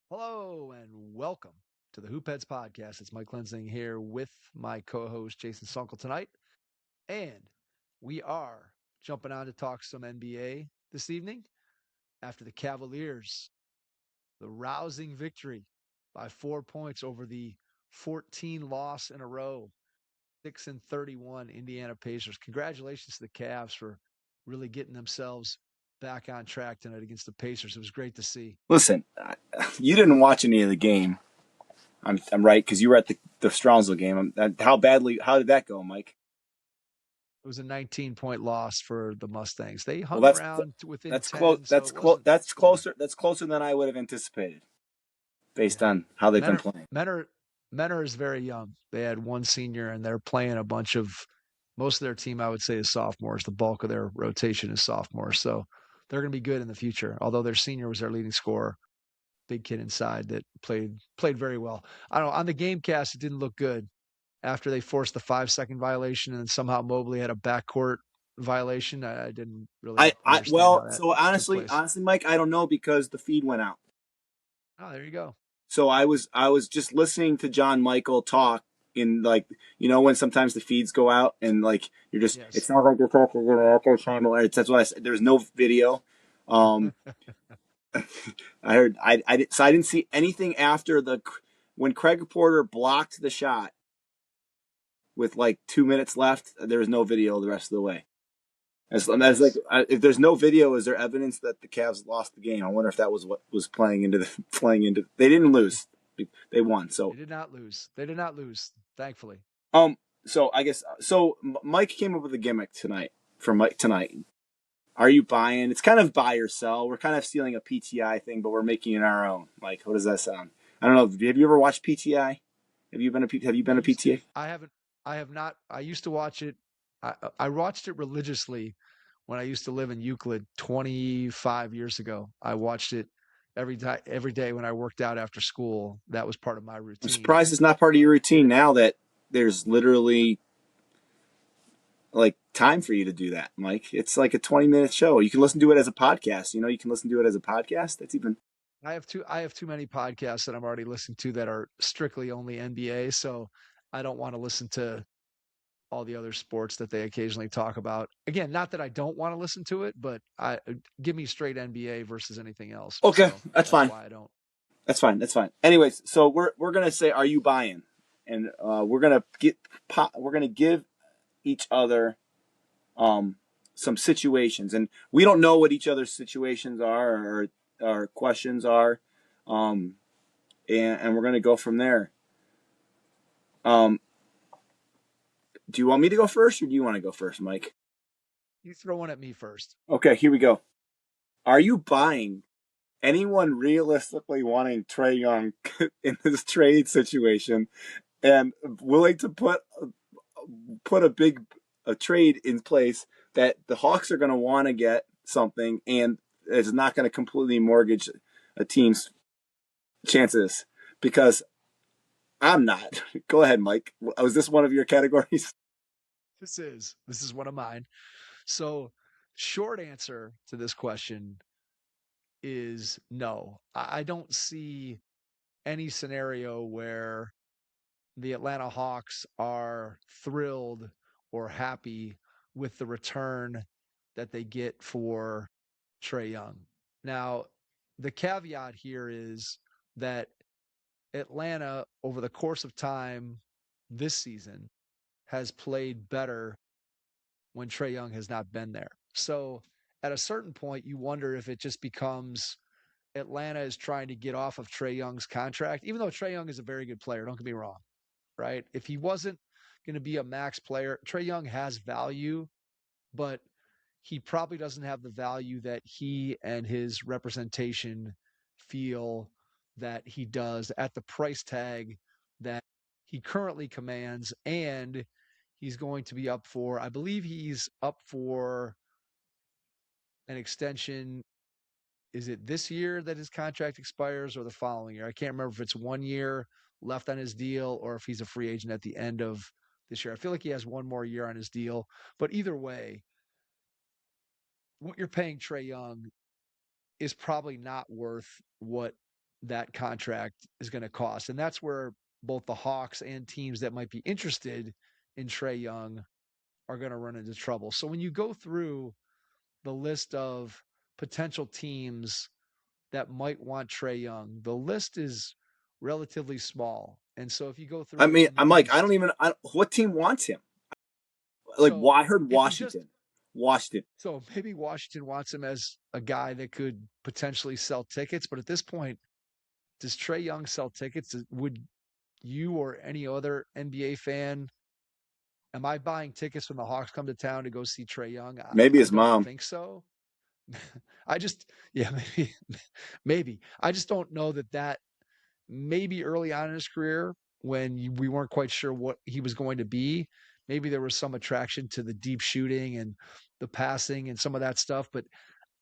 Hello and welcome to the Hoop Heads podcast. It's Mike Lensing here with my co-host Jason Sunkel tonight, and we are jumping on to talk some NBA this evening after the Cavaliers, the rousing victory by 4 points over the 14 loss in a row, 6-31 Indiana Pacers. Congratulations to the Cavs for really getting themselves back on track tonight against the Pacers. It was great to see. Listen, you didn't watch any of the game. I'm right because you were at the Strongsville game. How did that go, Mike? It was a 19-point loss for the Mustangs. They Well, hung around to within that's close. 10, so it wasn't. That's Yeah, closer. That's closer than I would have anticipated based yeah. on how they've been Menor, playing. Menor, Menor is very young. They had one senior, and they're playing a bunch of. Most of their team, I would say, is sophomores. The bulk of their rotation is sophomores, so they're going to be good in the future. Although their senior was their leading scorer, big kid inside that played very well. I don't know. On the game cast, it didn't look good after they forced the 5-second violation, and somehow Mobley had a backcourt violation. I didn't really I understand how well, that so took place. honestly, Mike, I don't know because the feed went out. Oh, there you go. So I was just listening to John Michael talk in when sometimes the feeds go out and you're just it Yes. sounds like you're talking in an echo chamber. That's what I said. There's no video. Um, I heard I didn't see anything after the when Craig Porter blocked the shot with like 2 minutes left. There was no video the rest of the way. As Yes. if there's no video, is there evidence that the Cavs lost the game? I wonder if that was what was playing into the playing into. They didn't lose, they won. They did not lose. They did not lose, thankfully. Um so I guess Mike came up with a gimmick tonight for Mike tonight. Are you buying? It's kind of buy or sell. We're kind of stealing a PTI thing, but we're making it our own. Like, what does that sound? I don't know. Have you ever watched PTI? Have you I been a used to. PTA? I haven't. I have not. I used to watch it. I watched it religiously when I used to live in Euclid 25 years ago. I watched it every day when I worked out after school. That was part of my I'm routine. surprised it's not part of But your routine now that there's literally like time for you to do that, Mike. It's like a 20-minute show. You can listen to it as a podcast. You can listen to it as a podcast. That's even I have too many podcasts that I'm already listening to that are strictly only NBA, so I don't want to listen to all the other sports that they occasionally talk about. Again, not that I don't want to listen to it, but I give me straight NBA versus anything else. okay. So That's that's fine. why I don't. That's fine. That's fine. Anyways, so we're gonna say, are you buying? And we're gonna give each other some situations, and we don't know what each other's situations are or questions are, um, and we're gonna go from there. Um, do you want me to go first, or do you want to go first, Mike? You throw one at me first. Okay, here we go. Are you buying anyone realistically wanting Trae Young in this trade situation and willing to put a trade in place that the Hawks are going to want to get something and is not going to completely mortgage a team's chances? Because I'm not. Go ahead, Mike. Was this one of your categories? This is one of mine. So, short answer to this question is no. I don't see any scenario where the Atlanta Hawks are thrilled or happy with the return that they get for Trae Young. Now, the caveat here is that Atlanta, over the course of time this season, has played better when Trae Young has not been there. So at a certain point, you wonder if it just becomes Atlanta is trying to get off of Trae Young's contract, even though Trae Young is a very good player. Don't get me wrong, right? If he wasn't going to be a max player, Trae Young has value, but he probably doesn't have the value that he and his representation feel that he does at the price tag that he currently commands. And he's going to be up for, I believe he's up for an extension. Is it this year that his contract expires or the following year? I can't remember if it's 1 year left on his deal or if he's a free agent at the end of this year. I feel like he has one more year on his deal. But either way, what you're paying Trae Young is probably not worth what that contract is going to cost. And that's where both the Hawks and teams that might be interested in Trae Young are going to run into trouble. So when you go through the list of potential teams that might want Trae Young, the list is relatively small. And so if you go I through mean, in the I'm like, I don't East, even. what team wants him? Like, so I heard if you just Washington. Washington. so maybe Washington wants him as a guy that could potentially sell tickets, but at this point, does Trae Young sell tickets? Would you or any other NBA fan, am I buying tickets when the Hawks come to town to go see Trae Young? Maybe I his don't mom. think so. I just, yeah, maybe. I just don't know that maybe early on in his career when we weren't quite sure what he was going to be, maybe there was some attraction to the deep shooting and the passing and some of that stuff. But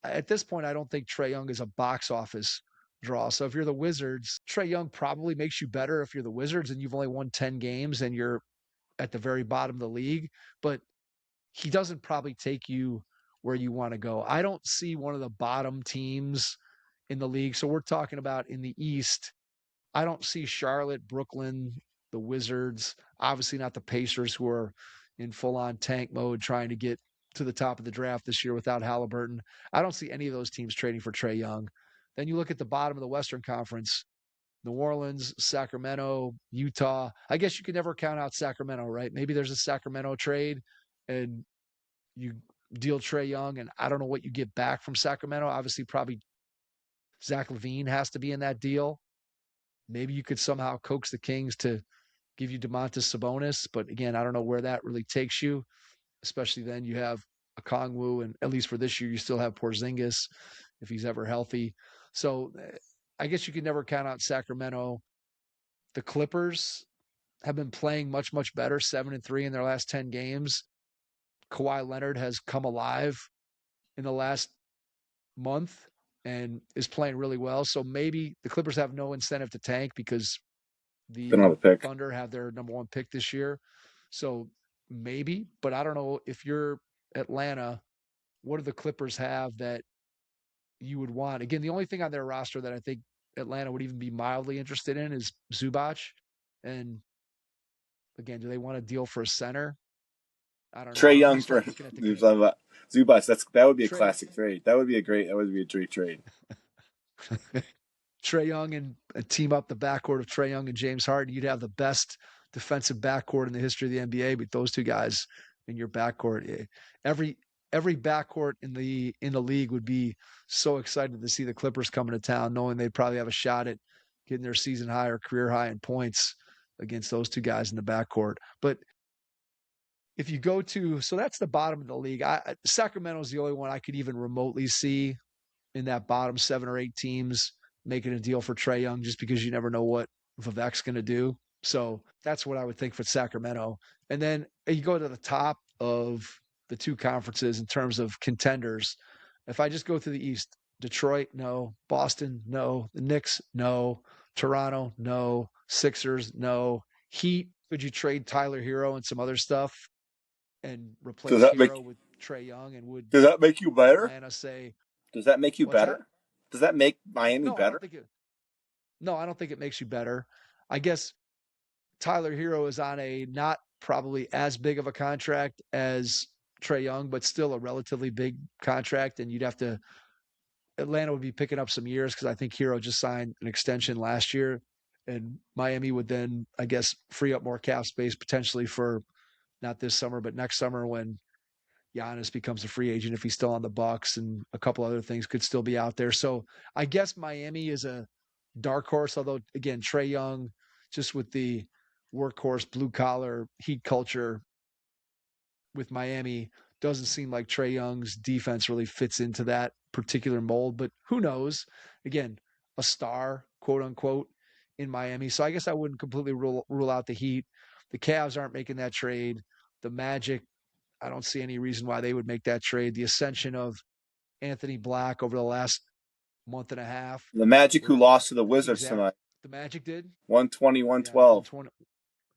at this point, I don't think Trae Young is a box office draw. So if you're the Wizards, Trae Young probably makes you better if you're the Wizards and you've only won 10 games and you're at the very bottom of the league. But he doesn't probably take you where you want to go. I don't see one of the bottom teams in the league. So we're talking about in the East. I don't see Charlotte, Brooklyn, the Wizards, obviously not the Pacers who are in full on tank mode trying to get to the top of the draft this year without Halliburton. I don't see any of those teams trading for Trae Young. Then you look at the bottom of the Western Conference, New Orleans, Sacramento, Utah. I guess you could never count out Sacramento, right? Maybe there's a Sacramento trade and you deal Trae Young, and I don't know what you get back from Sacramento. Obviously, probably Zach LaVine has to be in that deal. Maybe you could somehow coax the Kings to give you Domantas Sabonis, but again, I don't know where that really takes you. Especially then you have a Kongwu, and at least for this year, you still have Porzingis if he's ever healthy. So I guess you can never count out Sacramento. The Clippers have been playing much, much better, 7-3 in their last 10 games. Kawhi Leonard has come alive in the last month and is playing really well. So maybe the Clippers have no incentive to tank because They don't have the a pick. Thunder have their number one pick this year. So maybe, but I don't know if you're Atlanta, what do the Clippers have that you would want? Again, the only thing on their roster that I think Atlanta would even be mildly interested in is Zubac. And again, do they want to deal for a center? I don't know. Trae Then you Young for start looking at the game. Zubac. That would be a Trey classic trade. That would be a great. That would be a great trade. Trae Young and team up the backcourt of Trae Young and James Harden, you'd have the best defensive backcourt in the history of the NBA. But those two guys in your backcourt, every every backcourt in the league would be so excited to see the Clippers coming to town, knowing they'd probably have a shot at getting their season high or career high in points against those two guys in the backcourt. But if you go to, so that's the bottom of the league. Sacramento's the only one I could even remotely see in that bottom 7 or 8 teams making a deal for Trae Young, just because you never know what Vivek's going to do. So that's what I would think for Sacramento. And then you go to the top of the two conferences in terms of contenders. If I just go through the East, Detroit, no. Boston, no. The Knicks, no. Toronto, no. Sixers, no. Heat, could you trade Tyler Hero and some other stuff and Does replace that make Hero with Trae Young? And would Does that make you better? Atlanta say, Does that make you what's that? better? Does that make Miami No, I don't better? think it. No, I don't think it makes you better. I guess Tyler Hero is on a not probably as big of a contract as Trae Young, but still a relatively big contract. And you'd have to, Atlanta would be picking up some years because I think Hero just signed an extension last year. And Miami would then, I guess, free up more cap space potentially for not this summer, but next summer when Giannis becomes a free agent if he's still on the Bucks, and a couple other things could still be out there. So I guess Miami is a dark horse, although again, Trae Young, just with the workhorse blue collar heat culture with Miami, doesn't seem like Trae Young's defense really fits into that particular mold. But who knows? Again, a star, quote unquote, in Miami. So I guess I wouldn't completely rule out the Heat. The Cavs aren't making that trade. The Magic, I don't see any reason why they would make that trade. The ascension of Anthony Black over the last month and a half, The Magic, who where lost to the he's Wizards ever tonight, the Magic did. 120, Yeah, 112. 120.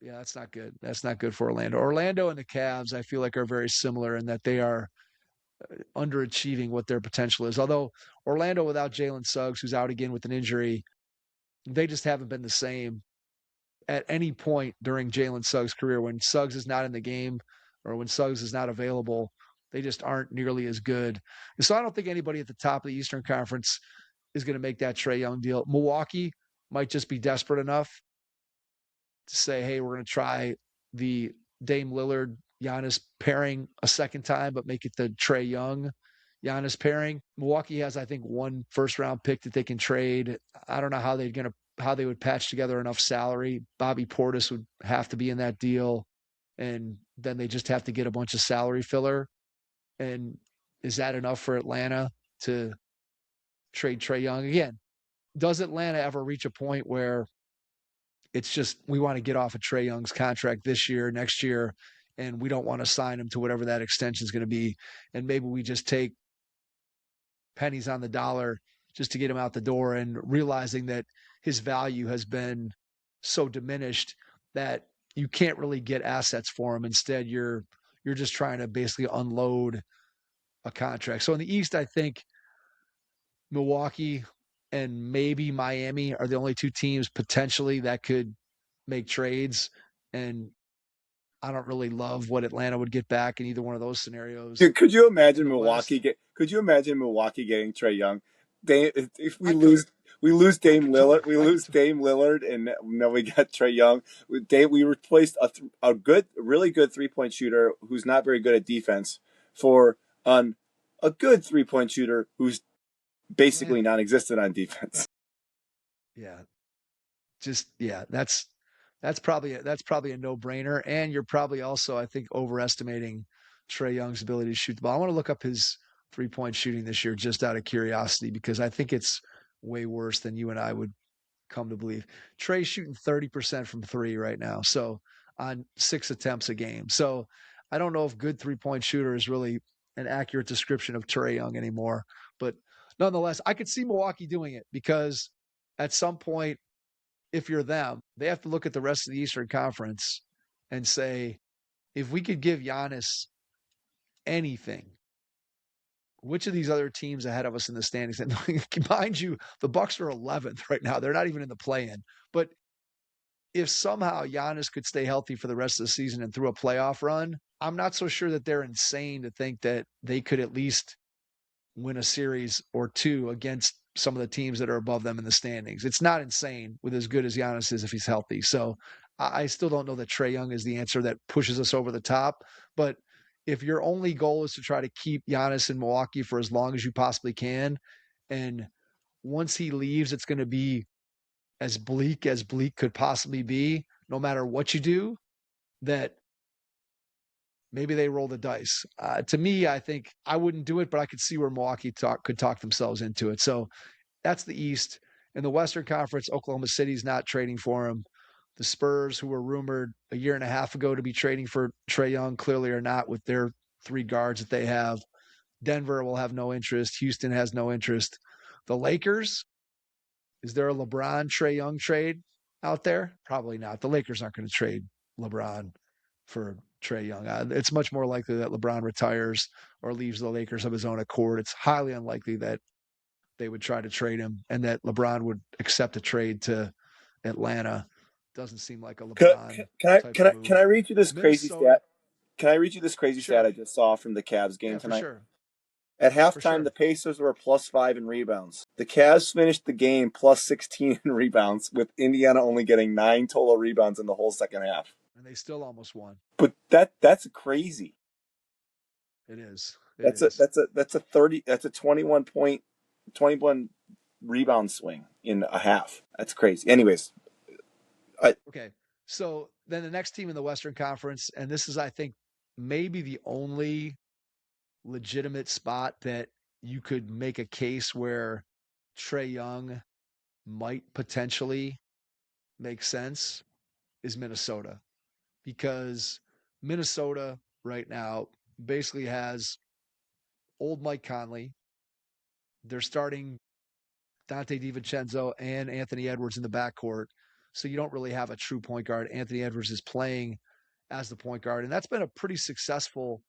Yeah, that's not good. That's not good for Orlando. Orlando and the Cavs, I feel like, are very similar in that they are underachieving what their potential is. Although Orlando without Jalen Suggs, who's out again with an injury, they just haven't been the same at any point during Jalen Suggs' career. When Suggs is not in the game or when Suggs is not available, they just aren't nearly as good. And so I don't think anybody at the top of the Eastern Conference is going to make that Trae Young deal. Milwaukee might just be desperate enough to say, hey, we're going to try the Dame Lillard Giannis pairing a second time, but make it the Trae Young Giannis pairing. Milwaukee has, I think, one first round pick that they can trade. I don't know how they would patch together enough salary. Bobby Portis would have to be in that deal, and then they just have to get a bunch of salary filler. And is that enough for Atlanta to trade Trae Young again? Does Atlanta ever reach a point where it's just we want to get off of Trae Young's contract this year, next year, and we don't want to sign him to whatever that extension is going to be, and maybe we just take pennies on the dollar just to get him out the door, and realizing that his value has been so diminished that you can't really get assets for him. Instead, you're just trying to basically unload a contract. So in the East, I think Milwaukee and maybe Miami are the only two teams potentially that could make trades. And I don't really love what Atlanta would get back in either one of those scenarios. Could you In imagine the Milwaukee West, get? Could you imagine Milwaukee getting Trae Young? If I could. we lose I Dame could Lillard. totally. We I could. lose Dame Lillard, and now we got Trae Young. We replaced a good, really good 3-point shooter who's not very good at defense for an a good 3-point shooter who's Yeah. basically non-existent on defense. Yeah. Just yeah. That's probably a no brainer. And you're probably also, I think, overestimating Trae Young's ability to shoot the ball. I want to look up his 3-point shooting this year just out of curiosity because I think it's way worse than you and I would come to believe. Trae's shooting 30% from three right now. So on 6 attempts a game. So I don't know if good 3-point shooter is really an accurate description of Trae Young anymore. But nonetheless, I could see Milwaukee doing it because at some point, if you're them, they have to look at the rest of the Eastern Conference and say, if we could give Giannis anything, which of these other teams ahead of us in the standings? And mind you, the Bucks are 11th right now. They're not even in the play-in. But if somehow Giannis could stay healthy for the rest of the season and through a playoff run, I'm not so sure that they're insane to think that they could at least win a series or two against some of the teams that are above them in the standings. It's not insane with as good as Giannis is if he's healthy. So I still don't know that Trae Young is the answer that pushes us over the top. But if your only goal is to try to keep Giannis in Milwaukee for as long as you possibly can, and once he leaves, it's going to be as bleak could possibly be, no matter what you do, that maybe they roll the dice. To me, I think I wouldn't do it, but I could see where Milwaukee could talk themselves into it. So that's the East. In the Western Conference, Oklahoma City's not trading for him. The Spurs, who were rumored a year and a half ago to be trading for Trae Young, clearly are not with their three guards that they have. Denver will have no interest. Houston has no interest. The Lakers, is there a LeBron Trae Young trade out there? Probably not. The Lakers aren't going to trade LeBron for Trae Young. It's much more likely that LeBron retires or leaves the Lakers of his own accord. It's highly unlikely that they would try to trade him and that LeBron would accept a trade to Atlanta. Doesn't seem like a LeBron type of Can I move. read you this crazy Minnesota, stat? Can I read you this crazy stat sure. I just saw from the Cavs game Yeah, for tonight? sure. At For halftime, the sure. Pacers were +5 in rebounds. The Cavs finished the game +16 in rebounds, with Indiana only getting 9 total rebounds in the whole second half. And they still almost won. But that's crazy. It is. It is. That's a 30 that's a 21 rebound swing in a half. That's crazy. Anyways, I Okay. So then the next team in the Western Conference, and this is, I think, maybe the only legitimate spot that you could make a case where Trae Young might potentially make sense is Minnesota. Because Minnesota right now basically has old Mike Conley. They're starting Dante DiVincenzo and Anthony Edwards in the backcourt. So you don't really have a true point guard. Anthony Edwards is playing as the point guard. And that's been a pretty successful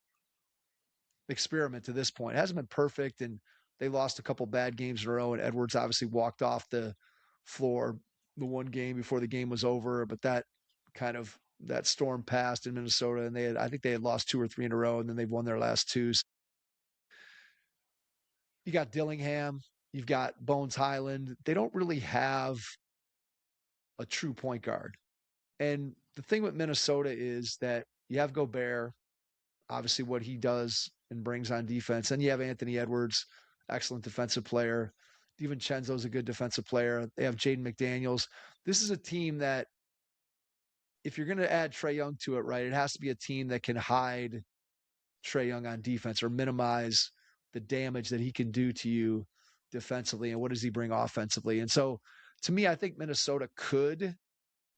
experiment to this point. It hasn't been perfect, and they lost a couple bad games in a row, and Edwards obviously walked off the floor the one game before the game was over, but that storm passed in Minnesota, and I think they had lost 2 or 3 in a row, and then they've won their last two. So you got Dillingham, you've got Bones Highland. They don't really have a true point guard. And the thing with Minnesota is that you have Gobert, obviously what he does and brings on defense. And you have Anthony Edwards, excellent defensive player. DiVincenzo's a good defensive player. They have Jaden McDaniels. This is a team that, if you're going to add Trae Young to it, right, it has to be a team that can hide Trae Young on defense or minimize the damage that he can do to you defensively. And what does he bring offensively? And so, to me, I think Minnesota could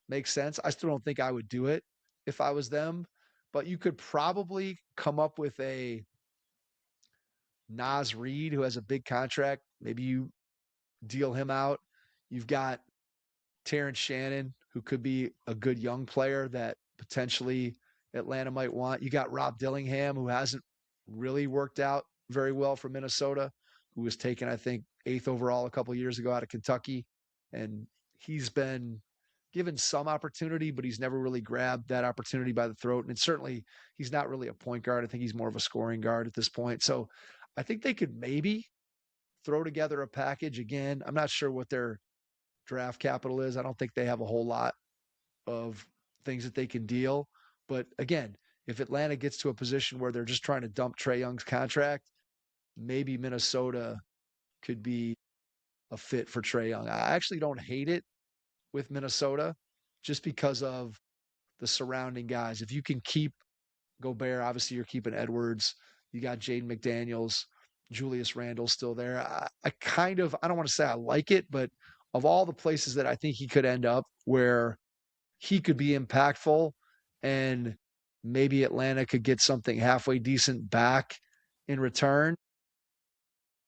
make sense. I still don't think I would do it if I was them, but you could probably come up with a Naz Reid who has a big contract. Maybe you deal him out. You've got Terrence Shannon, who could be a good young player that potentially Atlanta might want. You got Rob Dillingham, who hasn't really worked out very well for Minnesota, who was taken, I think, 8th overall a couple of years ago out of Kentucky. And he's been given some opportunity, but he's never really grabbed that opportunity by the throat. And certainly he's not really a point guard. I think he's more of a scoring guard at this point. So I think they could maybe throw together a package. Again, I'm not sure what their draft capital is. I don't think they have a whole lot of things that they can deal. But again, if Atlanta gets to a position where they're just trying to dump Trae Young's contract, maybe Minnesota could be a fit for Trae Young. I actually don't hate it with Minnesota just because of the surrounding guys. If you can keep Gobert, obviously you're keeping Edwards. You got Jaden McDaniels, Julius Randle's still there. I don't want to say I like it, but of all the places that I think he could end up where he could be impactful and maybe Atlanta could get something halfway decent back in return,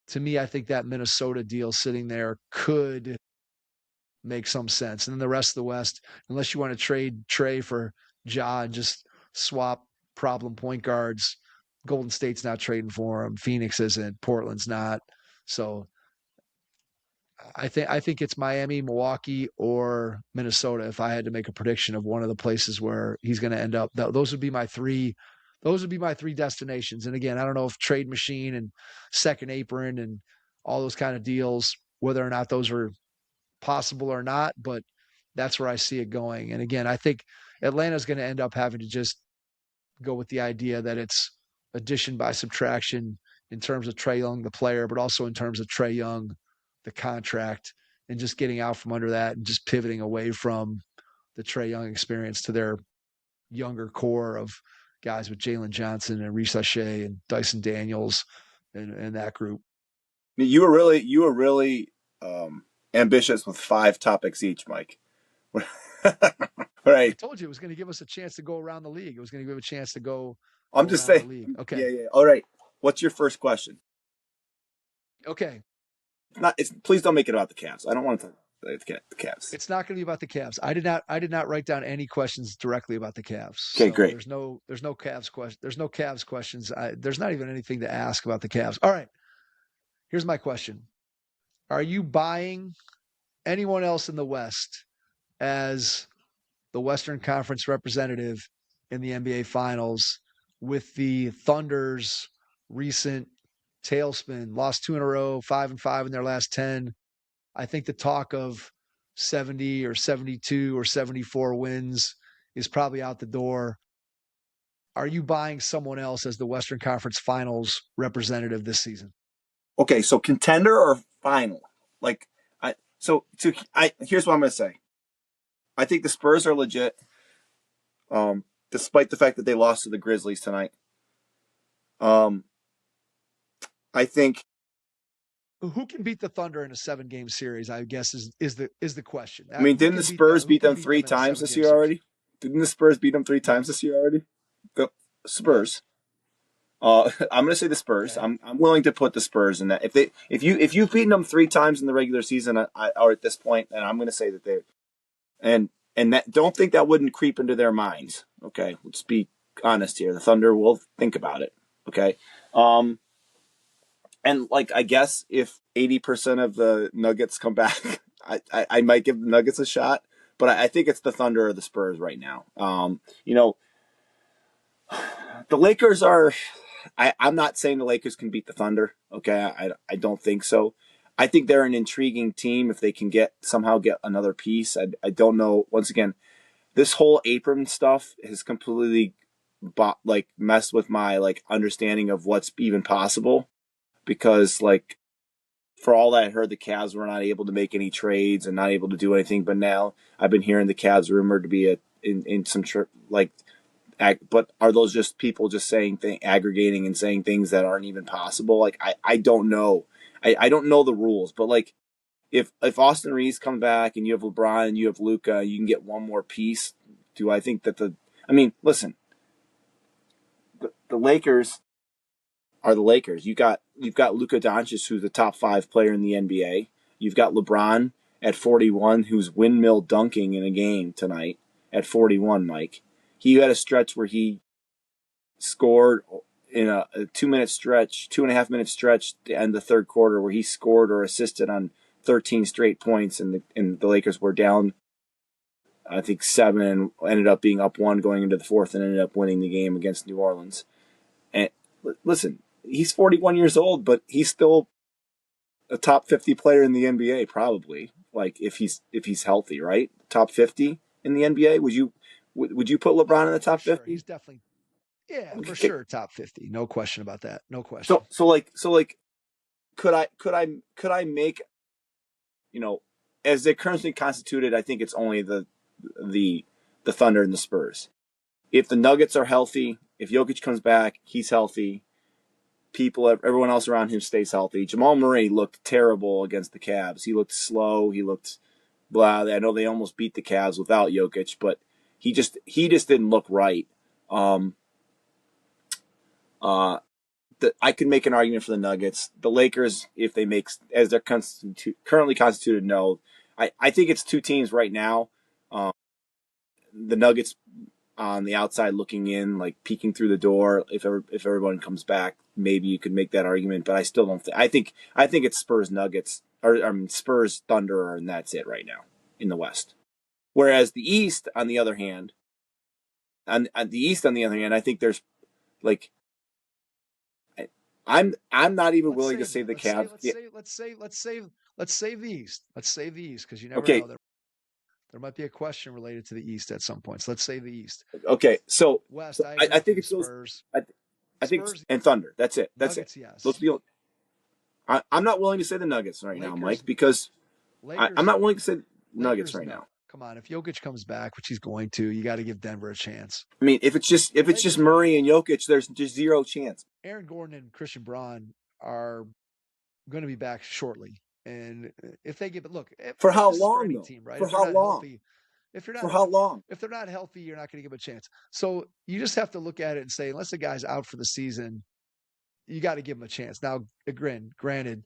to me, I think that Minnesota deal sitting there could make some sense. And then the rest of the West, unless you want to trade Trae for Ja and just swap problem point guards, Golden State's not trading for him. Phoenix isn't. Portland's not. So I think it's Miami, Milwaukee, or Minnesota. If I had to make a prediction of one of the places where he's going to end up, those would be my three. Those would be my three destinations. And again, I don't know if Trade Machine and Second Apron and all those kind of deals, whether or not those are possible or not, but that's where I see it going. And again, I think Atlanta's going to end up having to just go with the idea that it's addition by subtraction in terms of Trae Young, the player, but also in terms of Trae Young, the contract, and just getting out from under that and just pivoting away from the Trae Young experience to their younger core of guys with Jalen Johnson and Reese Shea and Dyson Daniels and that group. You were really ambitious with 5 topics each, Mike. I Right. told you it was going to give us a chance to go around the league. It was going to give a chance to go I'm just around the saying. league. Okay. Yeah. All right. What's your first question? Okay. Please don't make it about the Cavs. I don't want to talk about the Cavs. It's not going to be about the Cavs. I did not write down any questions directly about the Cavs. Okay, So great. there's no Cavs question. There's no Cavs questions. There's not even anything to ask about the Cavs. All right. Here's my question. Are you buying anyone else in the West as the Western Conference representative in the NBA Finals with the Thunder's recent tailspin? Lost 2 in a row, 5-5 in their last 10. I think the talk of 70 or 72 or 74 wins is probably out the door. Are you buying someone else as the Western Conference Finals representative this season? Okay, so contender or final? Like here's what I'm going to say. I think the Spurs are legit, despite the fact that they lost to the Grizzlies tonight. I think. Who can beat the Thunder in a 7-game series? I guess is the question. I mean, Who didn't the can beat them? Spurs Who beat can them beat three them in a times this 7-game year series? already? Didn't the Spurs beat them 3 times this year already? The Spurs. Yes. I'm going to say the Spurs. Okay. I'm willing to put the Spurs in that. If you've beaten them 3 times in the regular season, or at this point, and I'm going to say that they and that don't think that wouldn't creep into their minds. Okay, let's be honest here. The Thunder will think about it. Okay, and like I guess if 80% of the Nuggets come back, I might give the Nuggets a shot, but I think it's the Thunder or the Spurs right now. You know, the Lakers are. I'm not saying the Lakers can beat the Thunder. Okay, I don't think so. I think they're an intriguing team if they can somehow get another piece. I don't know. Once again, this whole Abram stuff has completely like messed with my like understanding of what's even possible because like for all that I heard the Cavs were not able to make any trades and not able to do anything, but now I've been hearing the Cavs rumored to be in some like but are those just people just saying aggregating and saying things that aren't even possible? Like I don't know. I don't know the rules, but like if Austin Reeves come back and you have LeBron and you have Luka, you can get one more piece. Do I think that I mean, listen, the Lakers are the Lakers. You've got Luka Doncic, who's the top 5 player in the NBA. You've got LeBron at 41, who's windmill dunking in a game tonight at 41. Mike, he had a stretch where he scored in a 2 minute stretch, 2.5 minute stretch to end the third quarter, where he scored or assisted on 13 straight points, and the Lakers were down, I think 7, and ended up being up 1 going into the fourth, and ended up winning the game against New Orleans. And listen, he's 41 years old, but he's still a top 50 player in the NBA, probably. Like if he's healthy, right? Top 50 in the NBA. Would you put LeBron in the top Sure. 50? He's definitely, yeah, for Okay. sure, top 50. No question about that. No So question. so like could I make, you know, as they're currently constituted, I think it's only the the Thunder and the Spurs. If the Nuggets are healthy, if Jokic comes back, he's healthy. Everyone else around him stays healthy. Jamal Murray looked terrible against the Cavs. He looked slow. He looked blah. I know they almost beat the Cavs without Jokic, but he just didn't look right. Um, uh, I could make an argument for the Nuggets. The Lakers, if they make as they're currently constituted, no. I think it's two teams right now. Um, the Nuggets on the outside looking in, like peeking through the door. If everyone comes back, maybe you could make that argument. But I still don't think. I think it's Spurs Nuggets or Spurs Thunder, and that's it right now in the West. Whereas the East, on the other hand, on the East, on the other hand, I think there's like I'm not even Let's willing to save say them. the Cavs. Yeah. Let's save the East. Let's save the East because you never Okay. know. There might be a question related to the East at some point. So let's save the East. Okay. West, I I agree with think you. it's those. Spurs, I, I think Spurs, and Thunder. That's it. That's it. Nuggets, Those yes. are the. I'm not willing to say the Nuggets right now, Lakers, Mike, because I'm Lakers, not willing to say Nuggets Lakers. right No, now. come on. If Jokic comes back, which he's going to, you got to give Denver a chance. I mean, The if it's just Lakers are Murray and Jokic, there's just zero chance. Aaron Gordon and Christian Braun are going to be back shortly. And if they give it, look, For how this is for long any though? team, right? For If they're how not long? healthy, if you're For not, how long? if they're not healthy, you're not going to give them a chance. So you just have to look at it and say, unless the guy's out for the season, you got to give him a chance. Now, granted,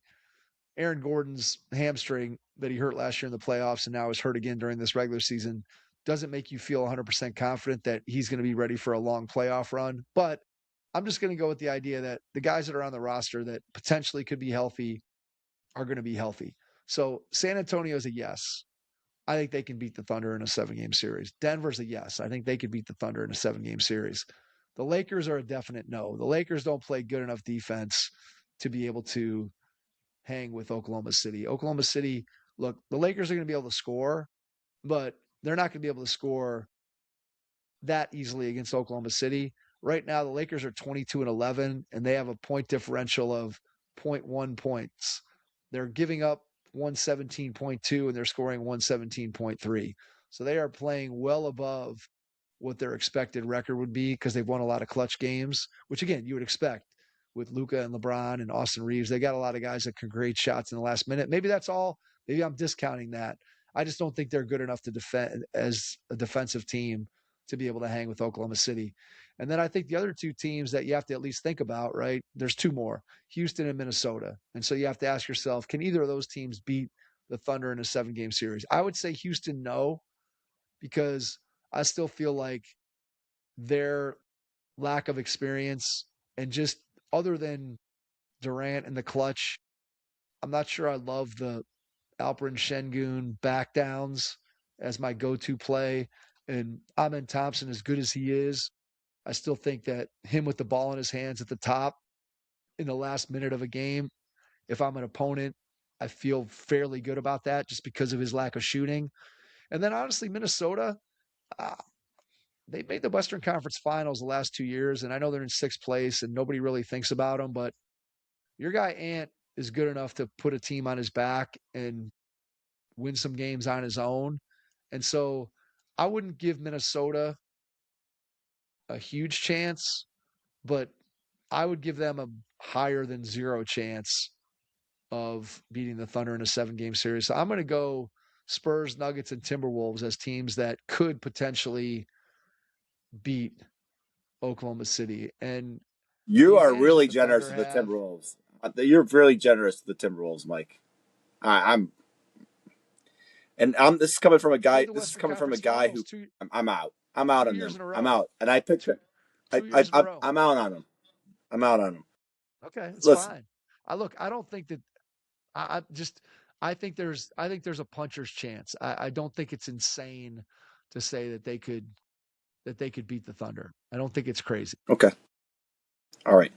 Aaron Gordon's hamstring that he hurt last year in the playoffs and now is hurt again during this regular season doesn't make you feel 100% confident that he's going to be ready for a long playoff run. But I'm just going to go with the idea that the guys that are on the roster that potentially could be healthy are going to be healthy. So San Antonio is a yes. I think they can beat the Thunder in a 7-game series. Denver's a yes. I think they could beat the Thunder in a 7-game series. The Lakers are a definite no. The Lakers don't play good enough defense to be able to hang with Oklahoma City. Oklahoma City, look, the Lakers are going to be able to score, but they're not going to be able to score that easily against Oklahoma City. Right now, the Lakers are 22-11, and they have a point differential of zero point 0.1 points. They're giving up 117.2, and they're scoring 117.3. So they are playing well above what their expected record would be because they've won a lot of clutch games, which again you would expect with Luka and LeBron and Austin Reeves. They got a lot of guys that can create shots in the last minute. Maybe that's all. Maybe I'm discounting that. I just don't think they're good enough to defend as a defensive team to be able to hang with Oklahoma City. And then I think the other two teams that you have to at least think about, right? There's two more, Houston and Minnesota. And so you have to ask yourself, can either of those teams beat the Thunder in a 7-game series? I would say Houston, no, because I still feel like their lack of experience and just other than Durant and the clutch, I'm not sure I love the Alperen Şengün back downs as my go-to play. And Amen Thompson, as good as he is, I still think that him with the ball in his hands at the top in the last minute of a game, if I'm an opponent, I feel fairly good about that just because of his lack of shooting. And then honestly, Minnesota, uh, they made the Western Conference Finals the last 2 years, and I know they're in sixth place and nobody really thinks about them, but your guy Ant is good enough to put a team on his back and win some games on his own. And so I wouldn't give Minnesota a huge chance, but I would give them a higher than zero chance of beating the Thunder in a 7-game series. So I'm going to go Spurs, Nuggets, and Timberwolves as teams that could potentially beat Oklahoma City. And You the are advantage that really the generous Thunder to the have, Timberwolves. You're really generous to the Timberwolves, Mike. I'm and I'm this is coming from a made guy. the This is Western coming from a Conference guy Finals who two I'm out. I'm out two on years them. in a I'm row. out, and I picked Two it. two years in a row. I'm out on them. I'm out on them. Okay, it's Listen, fine. I don't think that I just I think there's a puncher's chance. I don't think it's insane to say that they could beat the Thunder. I don't think it's crazy. okay, all right,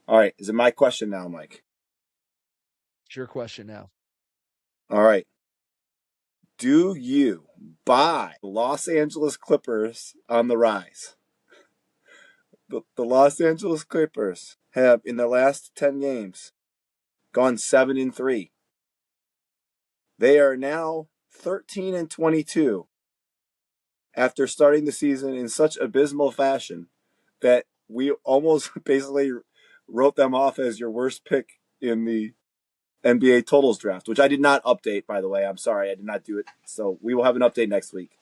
all right. Is it my question now, Mike? It's your question now. All right. Do you buy the Los Angeles Clippers on the rise? The Los Angeles Clippers have, in their last 10 games, gone 7-3. They are now 13-22 after starting the season in such abysmal fashion that we almost basically wrote them off as your worst pick in the NBA totals draft, which I did not update, by the way. I'm sorry, I did not do it. So we will have an update next week.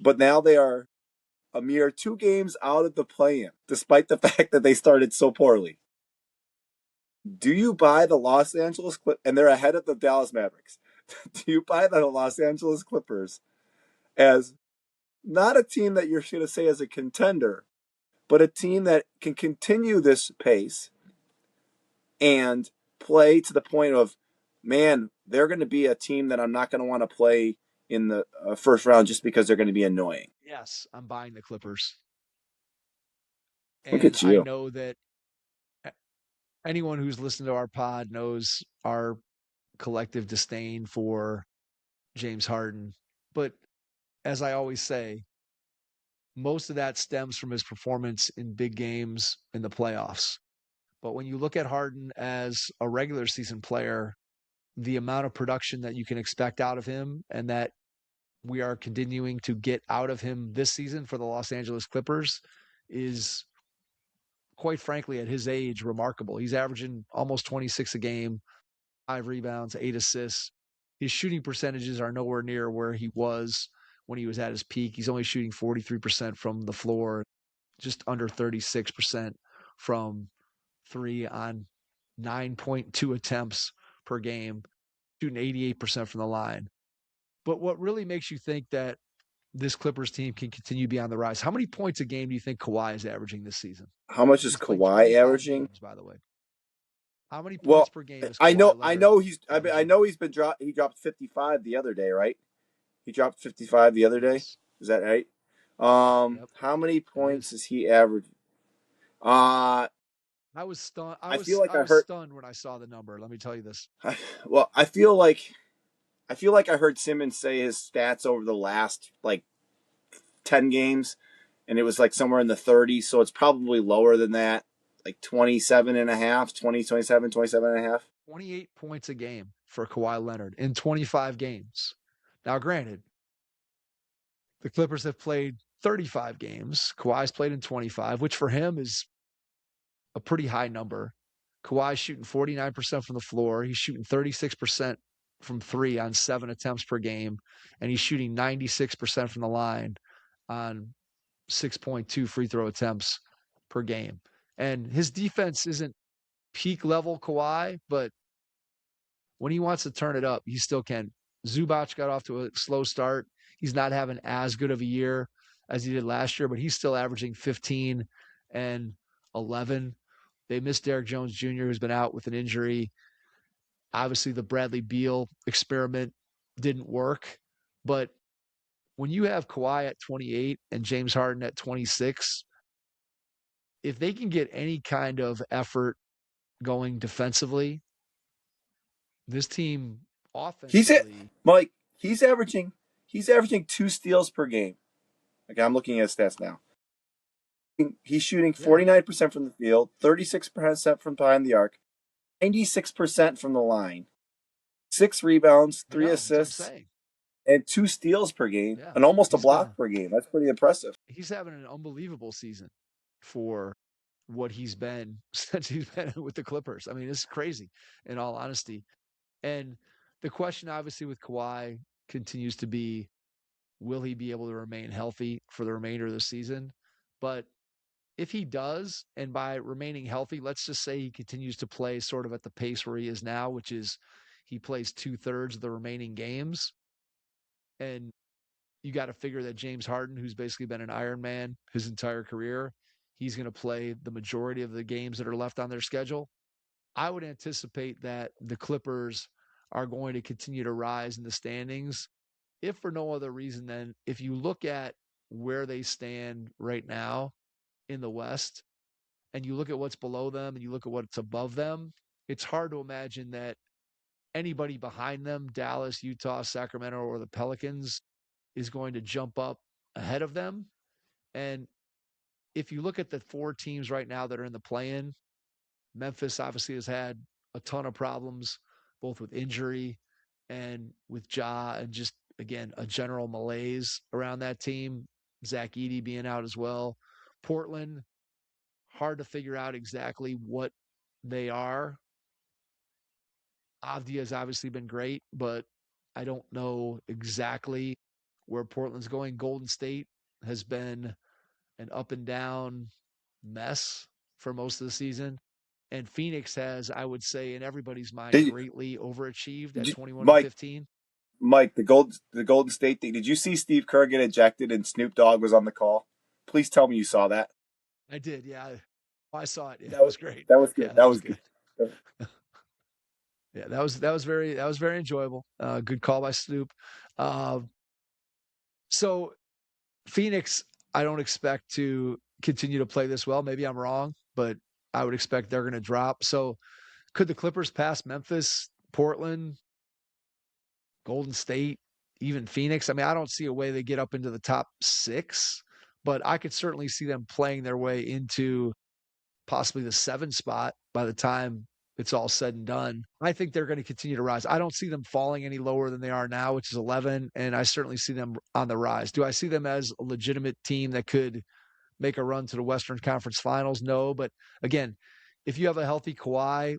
But now they are a mere 2 games out of the play-in, despite the fact that they started so poorly. Do you buy the Los Angeles Clippers? And they're ahead of the Dallas Mavericks. Do you buy the Los Angeles Clippers as not a team that you're going to say as a contender, but a team that can continue this pace and play to the point of, man, they're going to be a team that I'm not going to want to play in the first round just because they're going to be annoying? Yes, I'm buying the Clippers. Look And at I you. know that anyone who's listened to our pod knows our collective disdain for James Harden. But as I always say, most of that stems from his performance in big games in the playoffs. But when you look at Harden as a regular season player, the amount of production that you can expect out of him and that we are continuing to get out of him this season for the Los Angeles Clippers is, quite frankly, at his age, remarkable. He's averaging almost 26 a game, 5 rebounds, 8 assists. His shooting percentages are nowhere near where he was when he was at his peak. He's only shooting 43% from the floor, just under 36% from three on 9.2 attempts per game, shooting 88% from the line. But what really makes you think that this Clippers team can continue to be on the rise? How many points a game do you think Kawhi is averaging this season? How much is He's played Kawhi 25 averaging? games, by the way. How many points Well, per game is I know, Kawhi I Leonard know he's, I averaging? know he's been dropped. He dropped 55 the other day, right? He dropped 55 the other day. Yes. Is that right? Yep. How many It points is. is he averaging? Uh, I was stunned. I feel like I I was heard. stunned when I saw the number. Let me tell you this. Well, I feel like I heard Simmons say his stats over the last like 10 games, and it was like somewhere in the 30s. So it's probably lower than that, like 27 and a half, 20, 27, 27 and a half. 28 points a game for Kawhi Leonard in 25 games. Now, granted, the Clippers have played 35 games. Kawhi's played in 25, which for him is a pretty high number. Kawhi's shooting 49% from the floor. He's shooting 36% from three on 7 attempts per game, and he's shooting 96% from the line on 6.2 free throw attempts per game. And his defense isn't peak level Kawhi, but when he wants to turn it up, he still can. Zubac got off to a slow start. He's not having as good of a year as he did last year, but he's still averaging 15 and 11. They missed Derrick Jones Jr., who's been out with an injury. Obviously, the Bradley Beal experiment didn't work, but when you have Kawhi at 28 and James Harden at 26, if they can get any kind of effort going defensively, this team He's it, offensively, Mike. He's averaging he's averaging 2 steals per game. Okay, I'm looking at his stats now. He's shooting yeah, 49% from the field, 36% from behind the arc, 96% from the line, 6 rebounds, I three know. That's what I'm assists, saying. and 2 steals per game, Yeah, and almost a block per game. That's pretty impressive. he's having an unbelievable season for what he's been since he's been with the Clippers. I mean, it's crazy in all honesty. And the question obviously with Kawhi continues to be, will he be able to remain healthy for the remainder of the season? But if he does, and by remaining healthy, let's just say he continues to play sort of at the pace where he is now, which is he plays 2/3 of the remaining games. And you got to figure that James Harden, who's basically been an Iron Man his entire career, he's going to play the majority of the games that are left on their schedule. I would anticipate that the Clippers are going to continue to rise in the standings, if for no other reason than if you look at where they stand right now in the West and you look at what's below them and you look at what's above them, it's hard to imagine that anybody behind them, Dallas, Utah, Sacramento, or the Pelicans, is going to jump up ahead of them. And if you look at the four teams right now that are in the play-in, Memphis obviously has had a ton of problems, both with injury and with Ja, and just again a general malaise around that team. Zach Edey being out as well. Portland, hard to figure out exactly what they are. Avdia has obviously been great, but I don't know exactly where Portland's going. Golden State has been an up and down mess for most of the season. And Phoenix has, I would say, in everybody's mind, Did, greatly overachieved did at you, 21 and Mike? 15. Mike, the Golden State thing. Did you see Steve Kerr get ejected and Snoop Dogg was on the call? Please tell me you saw that. I did, yeah. I saw it. Yeah, That it was was great. that was Yeah, good. that That was was good. good. Yeah, that was very enjoyable. Good call by Snoop. Uh, so Phoenix, I don't expect to continue to play this well. Maybe I'm wrong, but I would expect they're going to drop. So could the Clippers pass Memphis, Portland, Golden State, even Phoenix? I mean, I don't see a way they get up into the top six, but I could certainly see them playing their way into possibly the 7 spot by the time it's all said and done. I think they're going to continue to rise. I don't see them falling any lower than they are now, which is 11, and I certainly see them on the rise. Do I see them as a legitimate team that could make a run to the Western Conference Finals? No, but again, if you have a healthy Kawhi,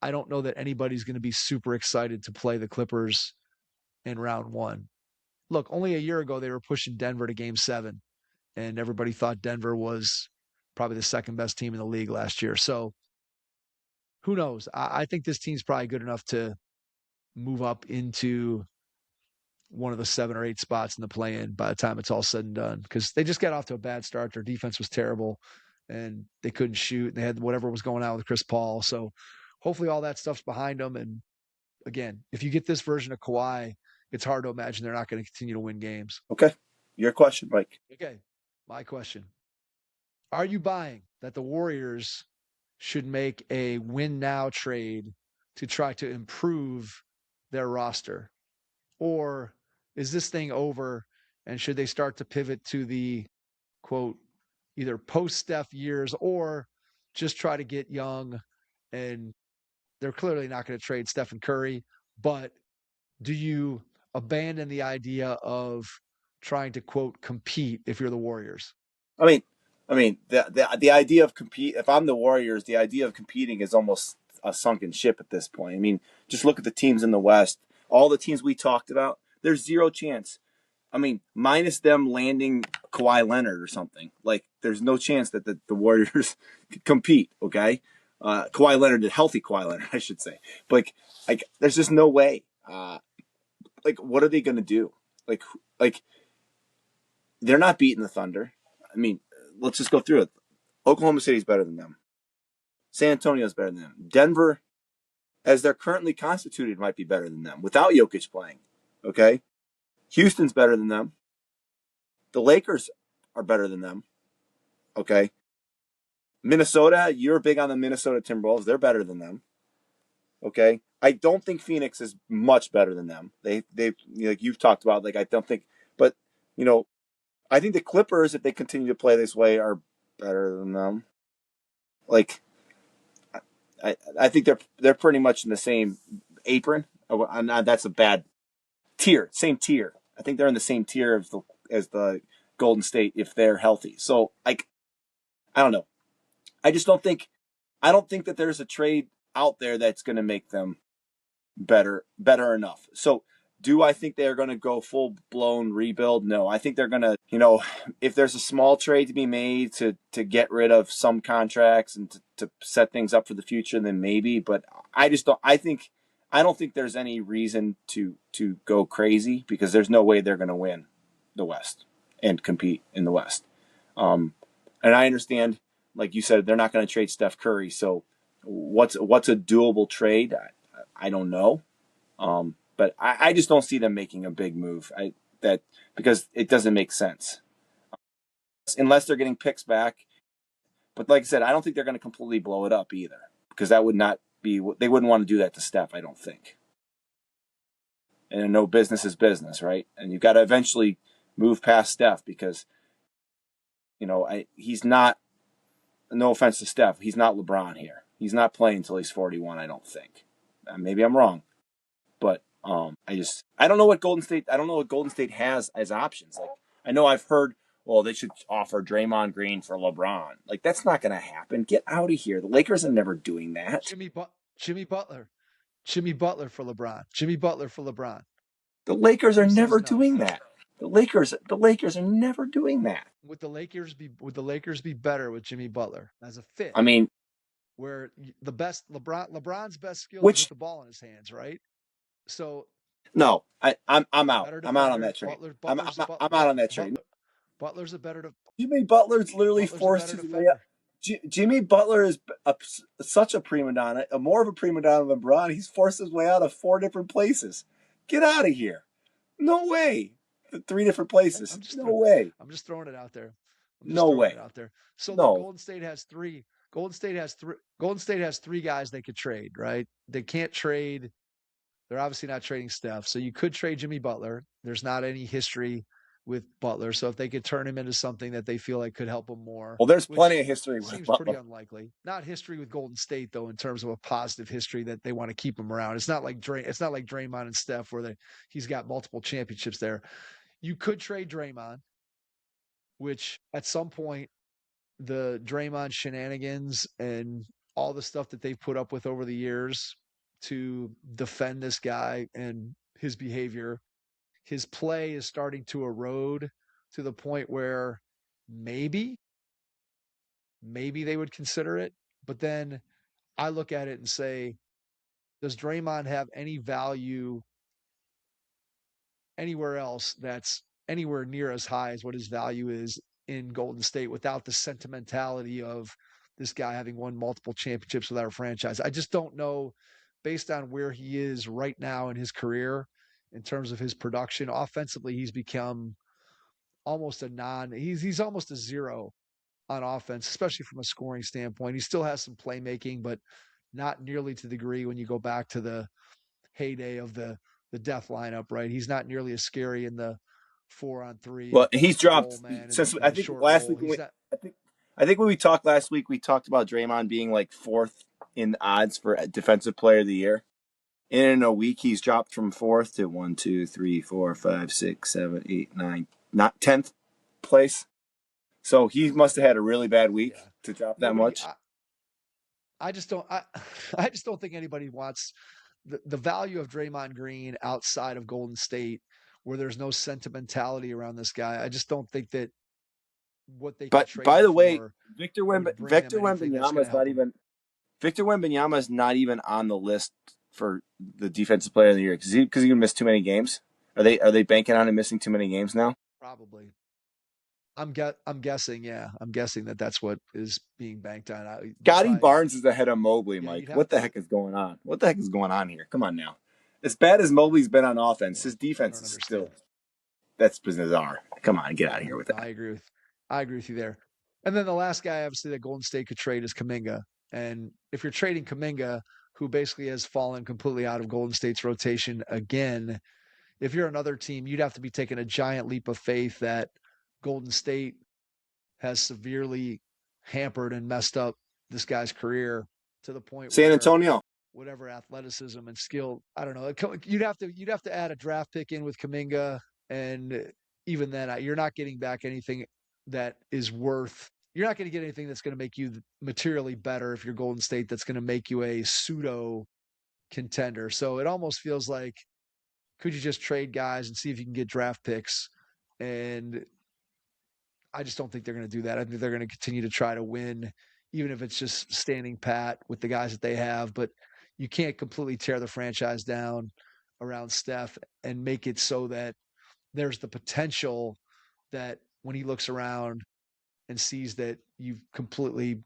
I don't know that anybody's going to be super excited to play the Clippers in round one. Look, only a year ago they were pushing Denver to game 7, and everybody thought Denver was probably the second best team in the league last year. So who knows? I think this team's probably good enough to move up into one of the 7 or 8 spots in the play-in by the time it's all said and done, because they just got off to a bad start. Their defense was terrible, and they couldn't shoot. And they had whatever was going on with Chris Paul. So hopefully all that stuff's behind them. And again, if you get this version of Kawhi, it's hard to imagine they're not going to continue to win games. Okay, your question, Mike. Okay, my question: are you buying that the Warriors should make a win now trade to try to improve their roster? Or is this thing over and should they start to pivot to the quote, either post Steph years or just try to get young? And they're clearly not going to trade Stephen Curry, but do you abandon the idea of trying to quote compete if you're the Warriors? I mean, the idea of compete. If I'm the Warriors, the idea of competing is almost a sunken ship at this point. I mean, just look at the teams in the West. All the teams we talked about, there's zero chance. I mean, minus them landing Kawhi Leonard or something. Like, there's no chance that the Warriors compete. Okay, Kawhi Leonard, the healthy Kawhi Leonard, I should say. But like, there's just no way. Like, what are they going to do? Like, like they're not beating the Thunder. I mean, let's just go through it. Oklahoma City's better than them. San Antonio's better than them. Denver, as they're currently constituted, might be better than them without Jokic playing. Okay, Houston's better than them. The Lakers are better than them. Okay, Minnesota, you're big on the Minnesota Timberwolves. They're better than them. Okay, I don't think Phoenix is much better than them. They like you've talked about. Like I don't think, but you know, I think the Clippers, if they continue to play this way, are better than them. Like I think they're pretty much in the same apron. That's a bad tier, same tier. I think they're in the same tier as the Golden State if they're healthy. So like I don't know. I just don't think I don't think that there's a trade out there that's going to make them better enough. So do I think they're going to go full blown rebuild? No, I think they're going to, if there's a small trade to be made to get rid of some contracts and to set things up for the future, then maybe. But I just don't. I don't think there's any reason to go crazy because there's no way they're going to win the West and compete in the West. And I understand, like you said, they're not going to trade Steph Curry. So what's a doable trade? I don't know. But I just don't see them making a big move. Because it doesn't make sense unless they're getting picks back. But like I said, I don't think they're going to completely blow it up either because that would not be. They wouldn't want to do that to Steph. I don't think. And no business is business, right? And you've got to eventually move past Steph because he's not. No offense to Steph, he's not LeBron here. He's not playing until he's 41. I don't think. Maybe I'm wrong. But I don't know what Golden State has as options. Like I know I've heard, well, they should offer Draymond Green for LeBron. Like that's not going to happen. Get out of here. The Lakers are never doing that. Jimmy Butler, Jimmy Butler for LeBron, Jimmy Butler for LeBron. The Lakers are Who says never no? doing that. The Lakers are never doing that. Would the Lakers be better with Jimmy Butler as a fit? I mean, Where the best LeBron's best skill is with which the ball in his hands, right? So no, I'm out. better I'm out on defender. that trade. I'm out on that trade. Butler's a better Jimmy Butler's literally Butler's a forced better his way up. defender. Jimmy Butler is such a prima donna, more of a prima donna than LeBron. He's forced his way out of 4 different places. Get out of here. No way. 3 different places. No way. I'm just throwing it out there. No way. So look, No. Golden State has three. Golden State has 3 guys they could trade, right? They can't trade. They're obviously not trading Steph. So you could trade Jimmy Butler. There's not any history with Butler. So if they could turn him into something that they feel like could help him more, Well, there's plenty which of history with seems pretty Butler. unlikely. Not history with Golden State though, in terms of a positive history that they want to keep him around. It's not like Draymond and Steph where he's got multiple championships there. You could trade Draymond, which at some point the Draymond shenanigans and all the stuff that they've put up with over the years to defend this guy and his behavior, his play is starting to erode to the point where maybe they would consider it. But then I look at it and say, does Draymond have any value anywhere else that's anywhere near as high as what his value is in Golden State without the sentimentality of this guy having won multiple championships with our franchise? I just don't know, based on where he is right now in his career in terms of his production. Offensively, he's become almost he's almost a zero on offense, especially from a scoring standpoint. He still has some playmaking, but not nearly to the degree when you go back to the heyday of the death lineup, right? He's not nearly as scary in the 4-on-3 Well, and he's the roll dropped man since and I the think short last roll. week. He's not. I think when we talked last week, we talked about Draymond being like 4th in odds for Defensive Player of the Year. In a week, he's dropped from 4th to 1, 2, 3, 4, 5, 6, 7, 8, 9, not 10th place. So he must have had a really bad week Yeah. to drop that Nobody. much. I just don't. I just don't think anybody wants the value of Draymond Green outside of Golden State, where there's no sentimentality around this guy. I just don't think that what they could But trade by him the way, for Victor would bring them Victor anything that's Wembanyama going to is not help them. even Victor Wembanyama is not even on the list for the Defensive Player of the Year because he missed too many games. Are they banking on him missing too many games now? Probably. I'm guessing, yeah. I'm guessing that that's what is being banked on. They'll Scotty probably, Barnes is ahead of Mobley, yeah, Mike. you'd have What the to. heck is going on? What the heck is going on here? Come on now. As bad as Mobley's been on offense, Yeah, his I defense don't is understand still it. that's bizarre. Come on, get out of Yeah, here with no, that. I agree with you there. And then the last guy, obviously, that Golden State could trade is Kaminga. And if you're trading Kaminga, who basically has fallen completely out of Golden State's rotation again, if you're another team, you'd have to be taking a giant leap of faith that Golden State has severely hampered and messed up this guy's career to the point San where Antonio. whatever athleticism and skill, I don't know. You'd have to add a draft pick in with Kaminga, and even then, you're not getting back anything that is worth. You're not going to get anything that's going to make you materially better if you're Golden State. That's going to make you a pseudo contender. So it almost feels like, could you just trade guys and see if you can get draft picks? And I just don't think they're going to do that. I think they're going to continue to try to win, even if it's just standing pat with the guys that they have. But you can't completely tear the franchise down around Steph and make it so that there's the potential that when he looks around and sees that you've completely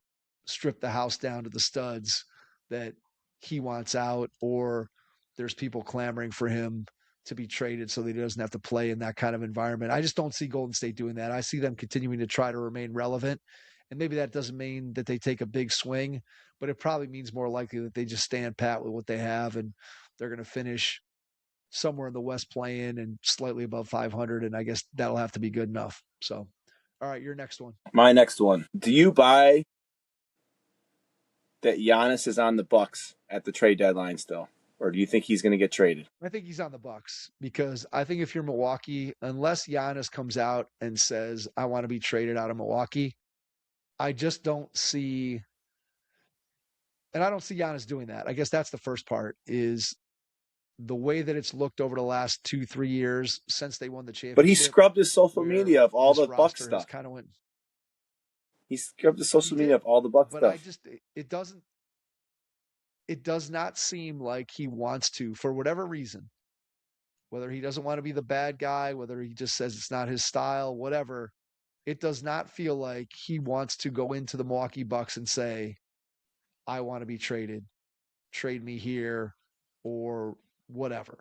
stripped the house down to the studs, that he wants out, or there's people clamoring for him to be traded so that he doesn't have to play in that kind of environment. I just don't see Golden State doing that. I see them continuing to try to remain relevant. And maybe that doesn't mean that they take a big swing, but it probably means more likely that they just stand pat with what they have and they're going to finish somewhere in the West playing and slightly above 500. And I guess that'll have to be good enough. So, all right, your next one. My next one. Do you buy that Giannis is on the Bucks at the trade deadline still, or do you think he's going to get traded? I think he's on the Bucks because I think if you're Milwaukee, unless Giannis comes out and says, I want to be traded out of Milwaukee, I just don't see, and I don't see Giannis doing that. I guess that's the first part is the way that it's looked over the last 2, 3 years since they won the But he championship, scrubbed his social where media of all this the Buck roster has stuff. kind of went, He scrubbed his he social media did, of all the Buck but I stuff. just, it does not seem like he wants to, for whatever reason, whether he doesn't want to be the bad guy, whether he just says it's not his style, whatever. It does not feel like he wants to go into the Milwaukee Bucks and say, I want to be traded, trade me here, or whatever.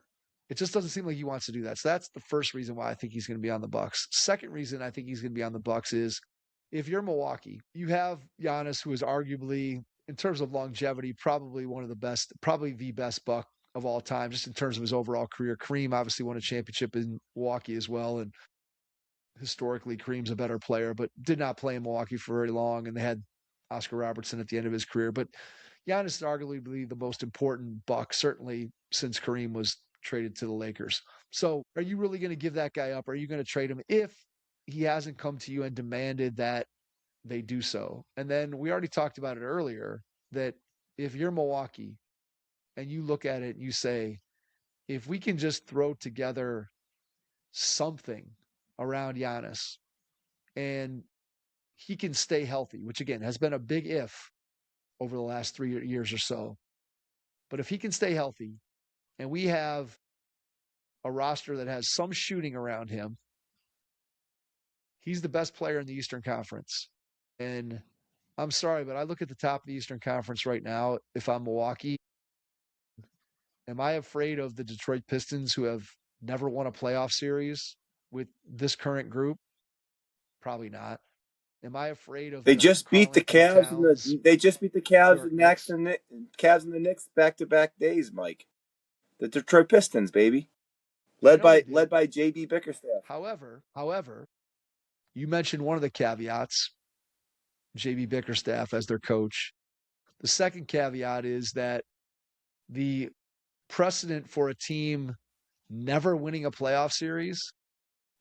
It just doesn't seem like he wants to do that. So that's the first reason why I think he's going to be on the Bucks. Second reason I think he's going to be on the Bucks is if you're Milwaukee, you have Giannis, who is arguably, in terms of longevity, probably one of the best, probably the best Buck of all time, just in terms of his overall career. Kareem obviously won a championship in Milwaukee as well, and historically Kareem's a better player, but did not play in Milwaukee for very long, and they had Oscar Robertson at the end of his career. But Giannis is arguably the most important Buck, certainly since Kareem was traded to the Lakers. So are you really going to give that guy up? Are you going to trade him if he hasn't come to you and demanded that they do so? And then we already talked about it earlier that if you're Milwaukee and you look at it and you say, if we can just throw together something around Giannis and he can stay healthy, which again has been a big if over the last 3 years or so. But if he can stay healthy and we have a roster that has some shooting around him, he's the best player in the Eastern Conference. And I'm sorry, but I look at the top of the Eastern Conference right now. If I'm Milwaukee, am I afraid of the Detroit Pistons who have never won a playoff series with this current group? Probably not. Am I afraid of They the just beat Karl the Anthony Cavs and Towns, they just beat the New Cavs York and Knicks? Cavs and the Knicks back to back days, Mike. The Detroit Pistons, baby, I know they led did. by JB Bickerstaff. However, you mentioned one of the caveats, JB Bickerstaff as their coach. The second caveat is that the precedent for a team never winning a playoff series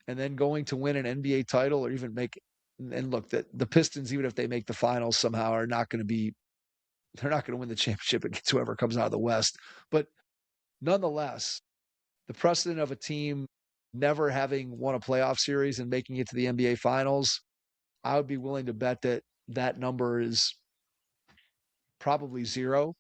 and then going to win an NBA title or even make, and look, the Pistons, even if they make the finals somehow, are not going to be, they're not going to win the championship against whoever comes out of the West. But nonetheless, the precedent of a team never having won a playoff series and making it to the NBA finals, I would be willing to bet that that number is probably zero.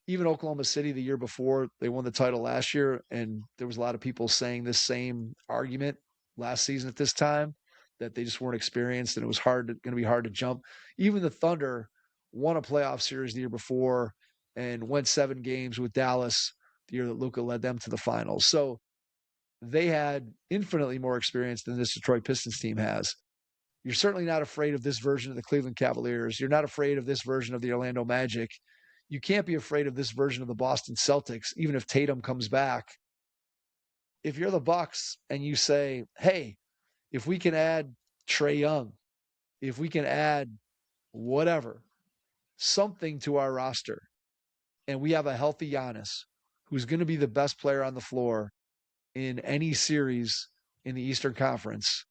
Even Oklahoma City the year before, they won the title last year, and there was a lot of people saying this same argument last season at this time. that they just weren't experienced and it was going to be hard to jump. Even the Thunder won a playoff series the year before and went 7 games with Dallas the year that Luka led them to the finals. So they had infinitely more experience than this Detroit Pistons team has. You're certainly not afraid of this version of the Cleveland Cavaliers. You're not afraid of this version of the Orlando Magic. You can't be afraid of this version of the Boston Celtics, even if Tatum comes back. If you're the Bucks and you say, hey, if we can add Trae Young, if we can add whatever, something to our roster, and we have a healthy Giannis, who's going to be the best player on the floor in any series in the Eastern Conference,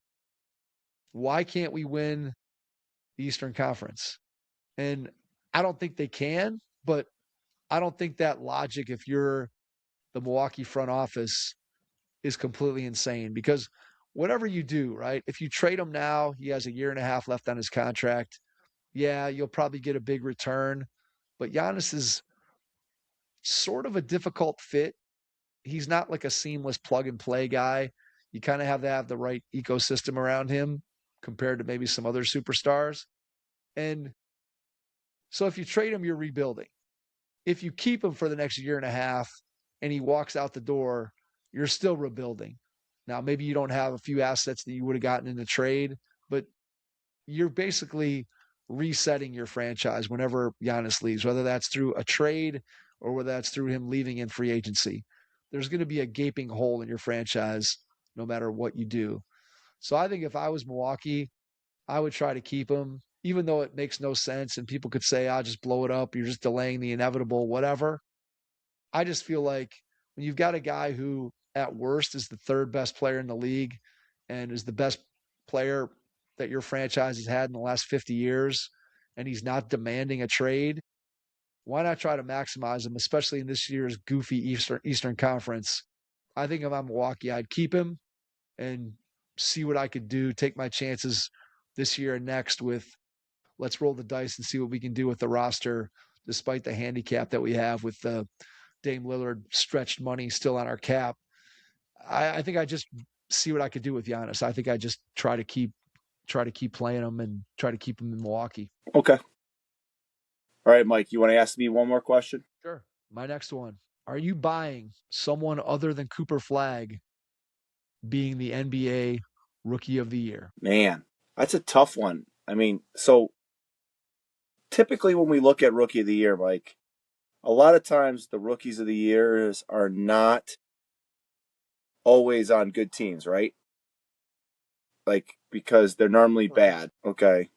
why can't we win the Eastern Conference? And I don't think they can, but I don't think that logic, if you're the Milwaukee front office, is completely insane because whatever you do, right? If you trade him now, he has a year and a half left on his contract. Yeah, you'll probably get a big return, but Giannis is sort of a difficult fit. He's not like a seamless plug and play guy. You kind of have to have the right ecosystem around him compared to maybe some other superstars. And so if you trade him, you're rebuilding. If you keep him for the next year and a half and he walks out the door, you're still rebuilding. Now, maybe you don't have a few assets that you would have gotten in the trade, but you're basically resetting your franchise whenever Giannis leaves, whether that's through a trade or whether that's through him leaving in free agency. There's going to be a gaping hole in your franchise no matter what you do. So I think if I was Milwaukee, I would try to keep him, even though it makes no sense. And people could say, I'll just blow it up. You're just delaying the inevitable, whatever. I just feel like when you've got a guy who, at worst, is the third best player in the league and is the best player that your franchise has had in the last 50 years, and he's not demanding a trade, why not try to maximize him, especially in this year's goofy Eastern Conference? I think if I'm Milwaukee, I'd keep him and see what I could do, take my chances this year and next with let's roll the dice and see what we can do with the roster, despite the handicap that we have with the Dame Lillard stretched money still on our cap. I think I just see what I could do with Giannis. I think I just try to keep playing him and try to keep him in Milwaukee. Okay. All right, Mike, you want to ask me one more question? Sure. My next one. Are you buying someone other than Cooper Flagg being the NBA Rookie of the Year? Man, that's a tough one. I mean, so typically when we look at Rookie of the Year, Mike, a lot of times the Rookies of the Years are not always on good teams, right? Like, because they're normally bad. Okay.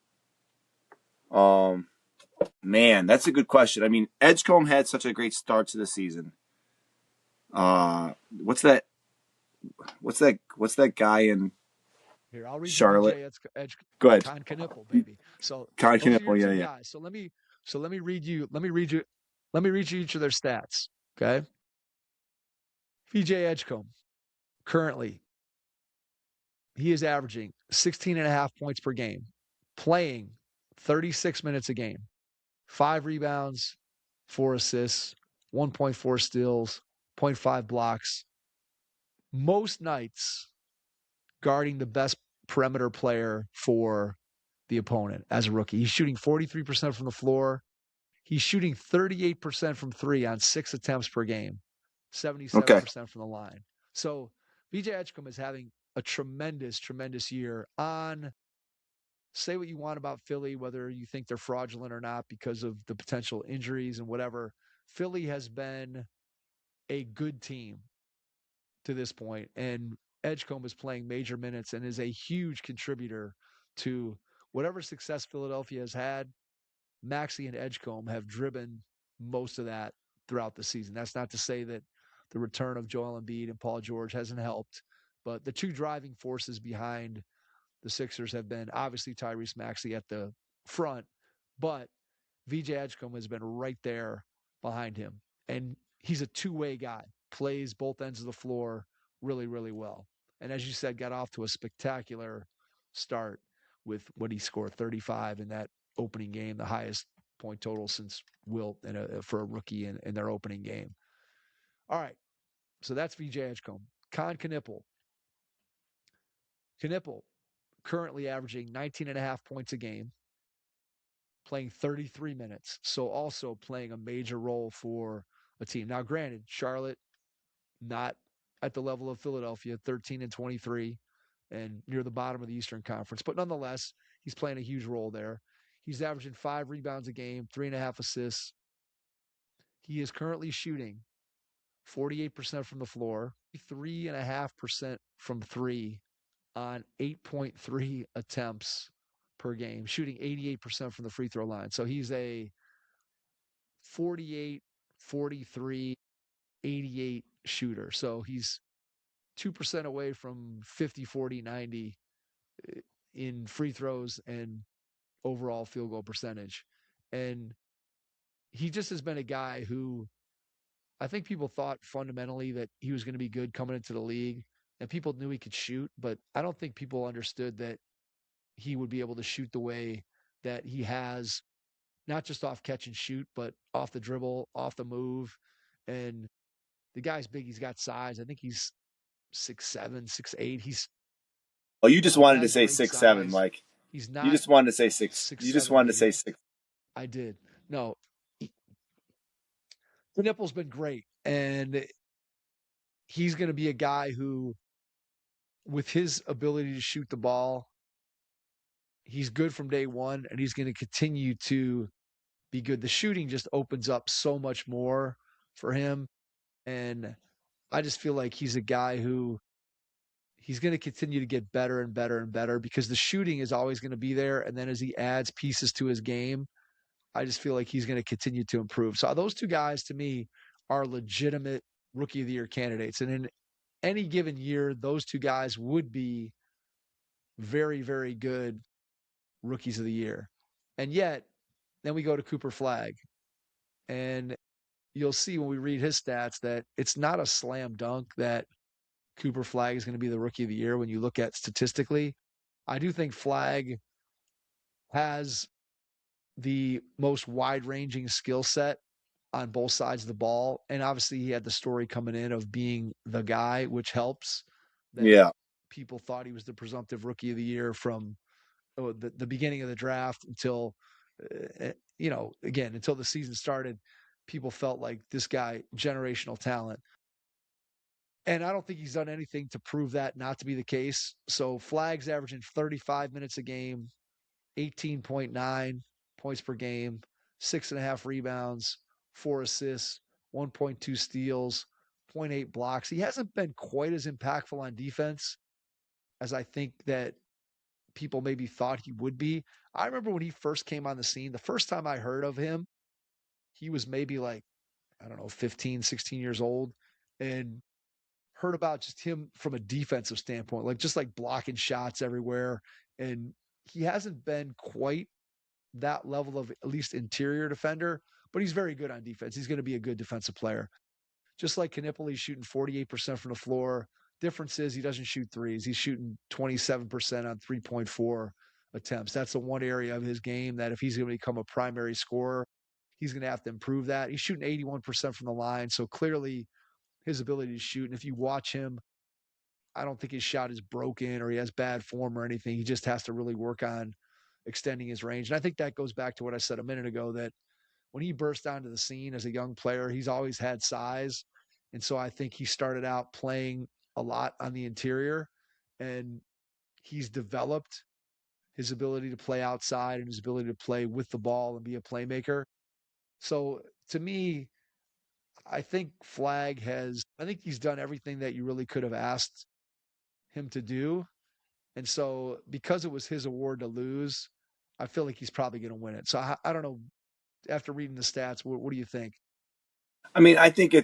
Man, that's a good question. I mean, Edgecombe had such a great start to the season. What's that? What's that guy in Here, I'll read you Charlotte? VJ Edge Go ahead. Con Knipple, baby. So Con those are your Knipple, two yeah. guys. So let me read you each of their stats. Okay. VJ Edgecombe, currently, he is averaging 16 and a half points per game, playing 36 minutes a game, 5 rebounds, 4 assists, 1.4 steals, zero point 0.5 blocks. Most nights guarding the best perimeter player for the opponent as a rookie. He's shooting 43% from the floor. He's shooting 38% from 3 on 6 attempts per game, 77% Okay. from the line. So VJ Edgecombe is having a tremendous, tremendous year on, say what you want about Philly, whether you think they're fraudulent or not because of the potential injuries and whatever. Philly has been a good team to this point, and Edgecombe is playing major minutes and is a huge contributor to whatever success Philadelphia has had. Maxey and Edgecombe have driven most of that throughout the season. That's not to say that the return of Joel Embiid and Paul George hasn't helped, but the two driving forces behind the Sixers have been obviously Tyrese Maxey at the front, but VJ Edgecombe has been right there behind him. And he's a two-way guy, plays both ends of the floor really, really well. And as you said, got off to a spectacular start with what he scored, 35 in that opening game, the highest point total since Wilt for a rookie in their opening game. All right, so that's VJ Edgecombe. Con Knipple. Knipple currently averaging 19 and a half points a game, playing 33 minutes. So also playing a major role for a team. Now, granted, Charlotte not at the level of Philadelphia, 13 and 23, and near the bottom of the Eastern Conference. But nonetheless, he's playing a huge role there. He's averaging 5 rebounds a game, 3.5 assists. He is currently shooting 48% from the floor, 3.5% from three on 8.3 attempts per game, shooting 88% from the free throw line. So he's a 48, 43, 88 shooter. So he's 2% away from 50, 40, 90 in free throws and overall field goal percentage. And he just has been a guy who I think people thought fundamentally that he was going to be good coming into the league and people knew he could shoot, but I don't think people understood that he would be able to shoot the way that he has, not just off catch and shoot, but off the dribble, off the move. And the guy's big. He's got size. I think he's 6'7", 6'8". He's Oh, you just wanted to has say great 6'7", size. Mike. He's You not just wanted to say six. six You just seven wanted to maybe. say six. I did. No, the nipple's been great, and he's going to be a guy who, with his ability to shoot the ball, he's good from day one, and he's going to continue to be good. The shooting just opens up so much more for him, and I just feel like he's a guy who he's going to continue to get better and better and better because the shooting is always going to be there, and then as he adds pieces to his game, I just feel like he's going to continue to improve. So those two guys to me are legitimate rookie of the year candidates. And in any given year, those two guys would be very, very good rookies of the year. And yet, then we go to Cooper Flagg. And you'll see when we read his stats that it's not a slam dunk that Cooper Flagg is going to be the rookie of the year when you look at statistically. I do think Flagg has the most wide ranging skill set on both sides of the ball. And obviously, he had the story coming in of being the guy, which helps that Yeah. people thought he was the presumptive rookie of the year from the beginning of the draft until, again, until the season started. People felt like this guy, generational talent. And I don't think he's done anything to prove that not to be the case. So Flagg's averaging 35 minutes a game, 18.9 points per game, 6.5 rebounds, 4 assists, 1.2 steals, zero point 0.8 blocks. He hasn't been quite as impactful on defense as I think that people maybe thought he would be. I remember when he first came on the scene, the first time I heard of him, he was maybe like, I don't know, 15, 16 years old, and heard about just him from a defensive standpoint, like just like blocking shots everywhere. And he hasn't been quite that level of at least interior defender, but he's very good on defense. He's going to be a good defensive player. Just like Knipple, he's shooting 48% from the floor. Difference is he doesn't shoot threes. He's shooting 27% on 3.4 attempts. That's the one area of his game that if he's going to become a primary scorer, he's going to have to improve that. He's shooting 81% from the line. So clearly his ability to shoot. And if you watch him, I don't think his shot is broken or he has bad form or anything. He just has to really work on extending his range. And I think that goes back to what I said a minute ago that when he burst onto the scene as a young player, he's always had size. And so I think he started out playing a lot on the interior and he's developed his ability to play outside and his ability to play with the ball and be a playmaker. So to me, I think he's done everything that you really could have asked him to do. And so because it was his award to lose, I feel like he's probably going to win it. So I don't know. After reading the stats, what do you think? I mean, I think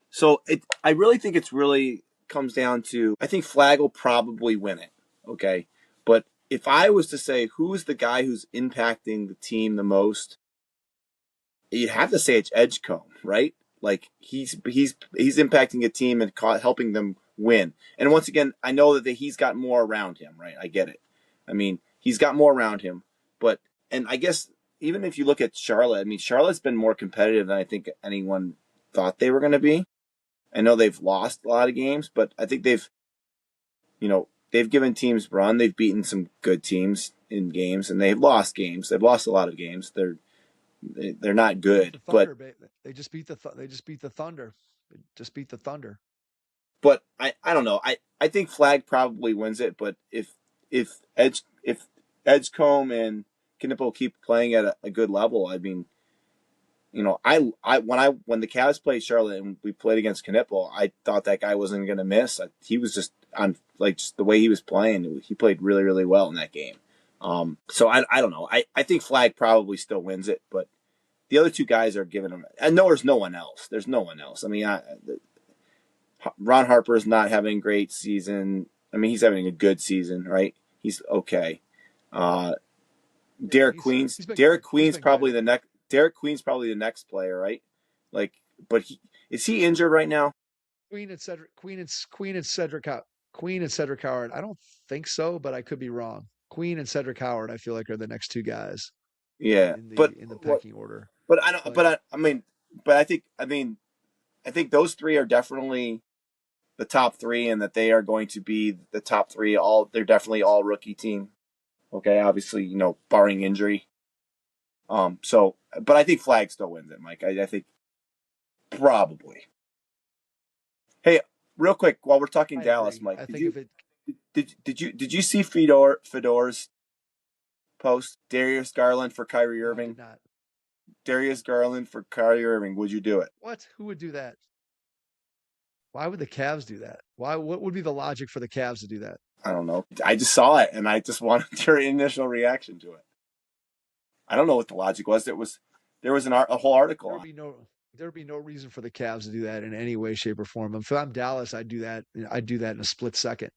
so. I really think it's really comes down to, I think Flagg will probably win it. Okay. But if I was to say who's the guy who's impacting the team the most, you'd have to say it's Edgecombe, right? Like he's impacting a team and helping them win. And once again, I know that he's got more around him, right? I get it. I mean, he's got more around him, but and I guess even if you look at Charlotte, I mean, Charlotte's been more competitive than I think anyone thought they were going to be. I know they've lost a lot of games, but I think they've they've given teams run. They've beaten some good teams in games, and they've lost games. They've lost a lot of games. They're not Beat good, the but Thunder, they just beat they just beat the Thunder. They just beat the Thunder. I don't know. I think Flagg probably wins it, but if Edgecombe and Knippel keep playing at a good level, I mean, when the Cavs played Charlotte and we played against Knippel, I thought that guy wasn't going to miss. He was just on like just the way he was playing. He played really really well in that game. So I don't know. I think Flagg probably still wins it, but the other two guys are giving him. I know there's no one else. There's no one else. I mean, Ron Harper's not having a great season. I mean, he's having a good season, right? He's okay. Uh, Yeah, he's been Derek good. He's Queen's been good. probably the next. Derek Queen's probably the next player, right? Like, but is he injured right now? Queen and Cedric Howard. I don't think so, but I could be wrong. Queen and Cedric Howard, I feel like are the next two guys Yeah, in the pecking order. but I don't. But But I mean, but I think those three are definitely the top three, and that they are going to be the top three. They're definitely all rookie team. Okay, obviously, barring injury. But I think Flagg still wins it, Mike. I think probably. Hey, real quick, while we're talking I Dallas, agree. Mike, I think if it did you see Fedor's post? Darius Garland for Kyrie no, I did Irving. not. Darius Garland for Kyrie Irving. Would you do it? What? Who would do that? Why would the Cavs do that? Why? What would be the logic for the Cavs to do that? I don't know. I just saw it, and I just wanted your initial reaction to it. I don't know what the logic was. There was a whole article There on would be no there would be no reason for the Cavs to do that in any way, shape, or form. If I'm Dallas, I'd do that. I'd do that in a split second.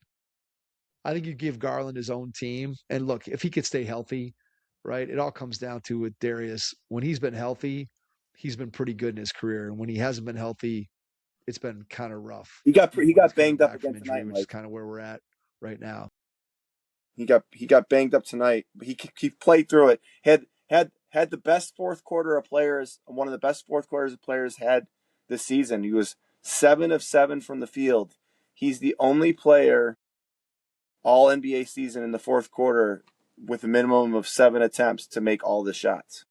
I think you give Garland his own team. And look, if he could stay healthy, right? It all comes down to with Darius. When he's been healthy, he's been pretty good in his career. And when he hasn't been healthy, it's been kind of rough. He Even when he's got coming banged up back again from tonight, injury, which is Mike. kind of where we're at right now. He got banged up tonight. He played through it. Had the best fourth quarter of players. One of the best fourth quarters of players had this season. He was 7 of 7 from the field. He's the only player all NBA season in the fourth quarter with a minimum of 7 attempts to make all the shots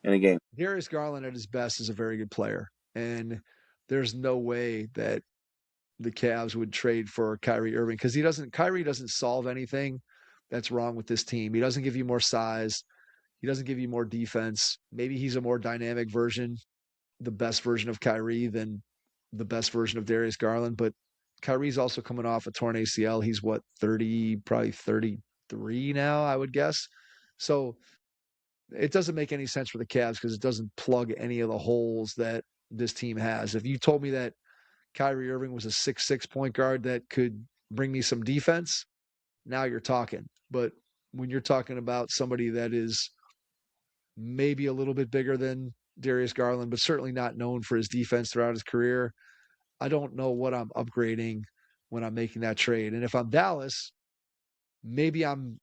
in a game. Darius Garland at his best is a very good player. And there's no way that the Cavs would trade for Kyrie Irving because Kyrie doesn't solve anything that's wrong with this team. He doesn't give you more size. He doesn't give you more defense. Maybe he's a more dynamic version, the best version of Kyrie than the best version of Darius Garland. But Kyrie's also coming off a torn ACL. He's what, 30, probably 33 now, I would guess. So it doesn't make any sense for the Cavs because it doesn't plug any of the holes that this team has. If you told me that Kyrie Irving was a 6'6" point guard that could bring me some defense, now you're talking. But when you're talking about somebody that is maybe a little bit bigger than Darius Garland, but certainly not known for his defense throughout his career, I don't know what I'm upgrading when I'm making that trade. And if I'm Dallas, maybe I'm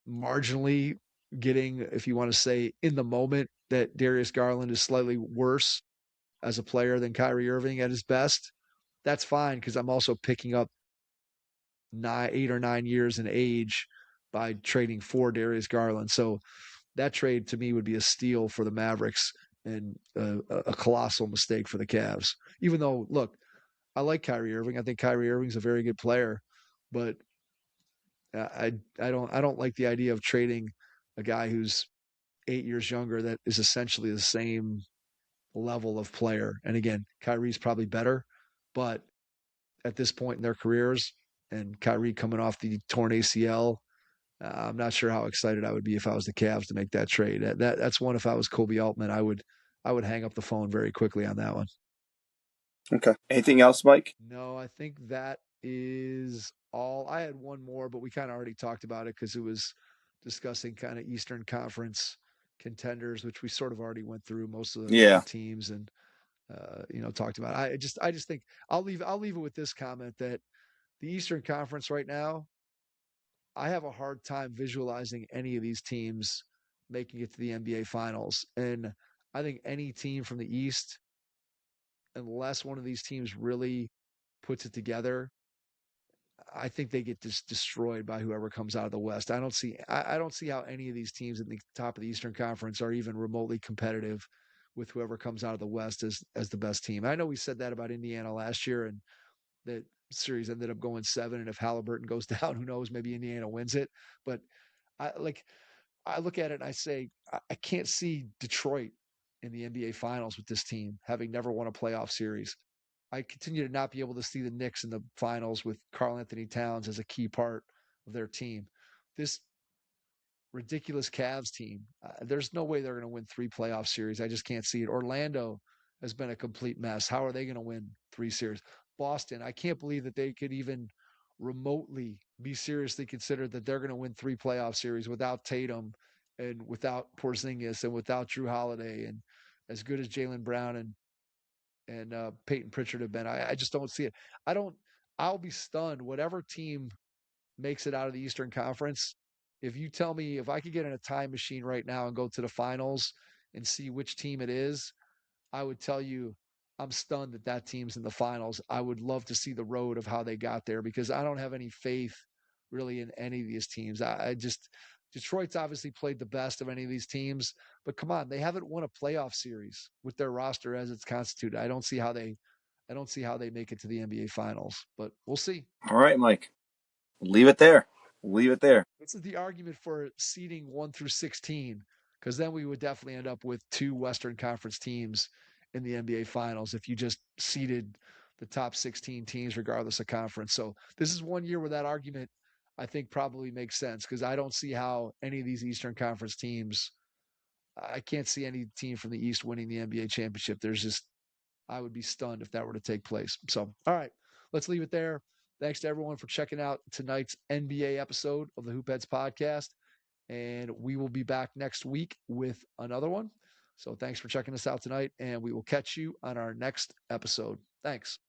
marginally getting, if you want to say, in the moment that Darius Garland is slightly worse as a player than Kyrie Irving at his best. That's fine because I'm also picking up 8 or 9 years in age by trading for Darius Garland. So that trade to me would be a steal for the Mavericks and a colossal mistake for the Cavs. Even though, look, I like Kyrie Irving. I think Kyrie Irving's a very good player, but I don't like the idea of trading a guy who's 8 years younger that is essentially the same level of player. And again, Kyrie's probably better, but at this point in their careers, and Kyrie coming off the torn ACL, I'm not sure how excited I would be if I was the Cavs to make that trade. That's one. If I was Kobe Altman, I would hang up the phone very quickly on that one. Okay. Anything else, Mike? No, I think that is all. I had one more, but we kind of already talked about it because it was discussing kind of Eastern Conference contenders, which we sort of already went through most of the Yeah. teams and talked about. I just think I'll leave it with this comment that the Eastern Conference right now, I have a hard time visualizing any of these teams making it to the NBA Finals, and I think any team from the East, unless one of these teams really puts it together, I think they get just destroyed by whoever comes out of the West. I don't see how any of these teams in the top of the Eastern Conference are even remotely competitive with whoever comes out of the West as the best team. I know we said that about Indiana last year, and that series ended up going 7. And if Halliburton goes down, who knows? Maybe Indiana wins it. But I like I look at it and I say I can't see Detroit in the NBA Finals with this team having never won a playoff series. I continue to not be able to see the Knicks in the finals with Karl Anthony Towns as a key part of their team. This ridiculous Cavs team, there's no way they're going to win 3 playoff series. I just can't see it. Orlando has been a complete mess. How are they going to win 3 series? Boston, I can't believe that they could even remotely be seriously considered that they're going to win 3 playoff series without Tatum and without Porzingis and without Drew Holiday and as good as Jaylen Brown and Peyton Pritchard have been. I just don't see it. I don't. I'll be stunned. Whatever team makes it out of the Eastern Conference, if you tell me if I could get in a time machine right now and go to the finals and see which team it is, I would tell you I'm stunned that that team's in the finals. I would love to see the road of how they got there because I don't have any faith really in any of these teams. I just Detroit's obviously played the best of any of these teams, but come on, they haven't won a playoff series with their roster as it's constituted. I don't see how they make it to the NBA finals, but we'll see. All right, Mike. Leave it there. Leave it there. This is the argument for seeding 1 through 16, because then we would definitely end up with 2 Western Conference teams in the NBA Finals if you just seeded the top 16 teams regardless of conference. So this is one year where that argument I think probably makes sense because I don't see how any of these Eastern Conference teams. I can't see any team from the East winning the NBA championship. There's just I would be stunned if that were to take place. So, all right, let's leave it there. Thanks to everyone for checking out tonight's NBA episode of the Hoopheads podcast. And we will be back next week with another one. So, thanks for checking us out tonight, and we will catch you on our next episode. Thanks.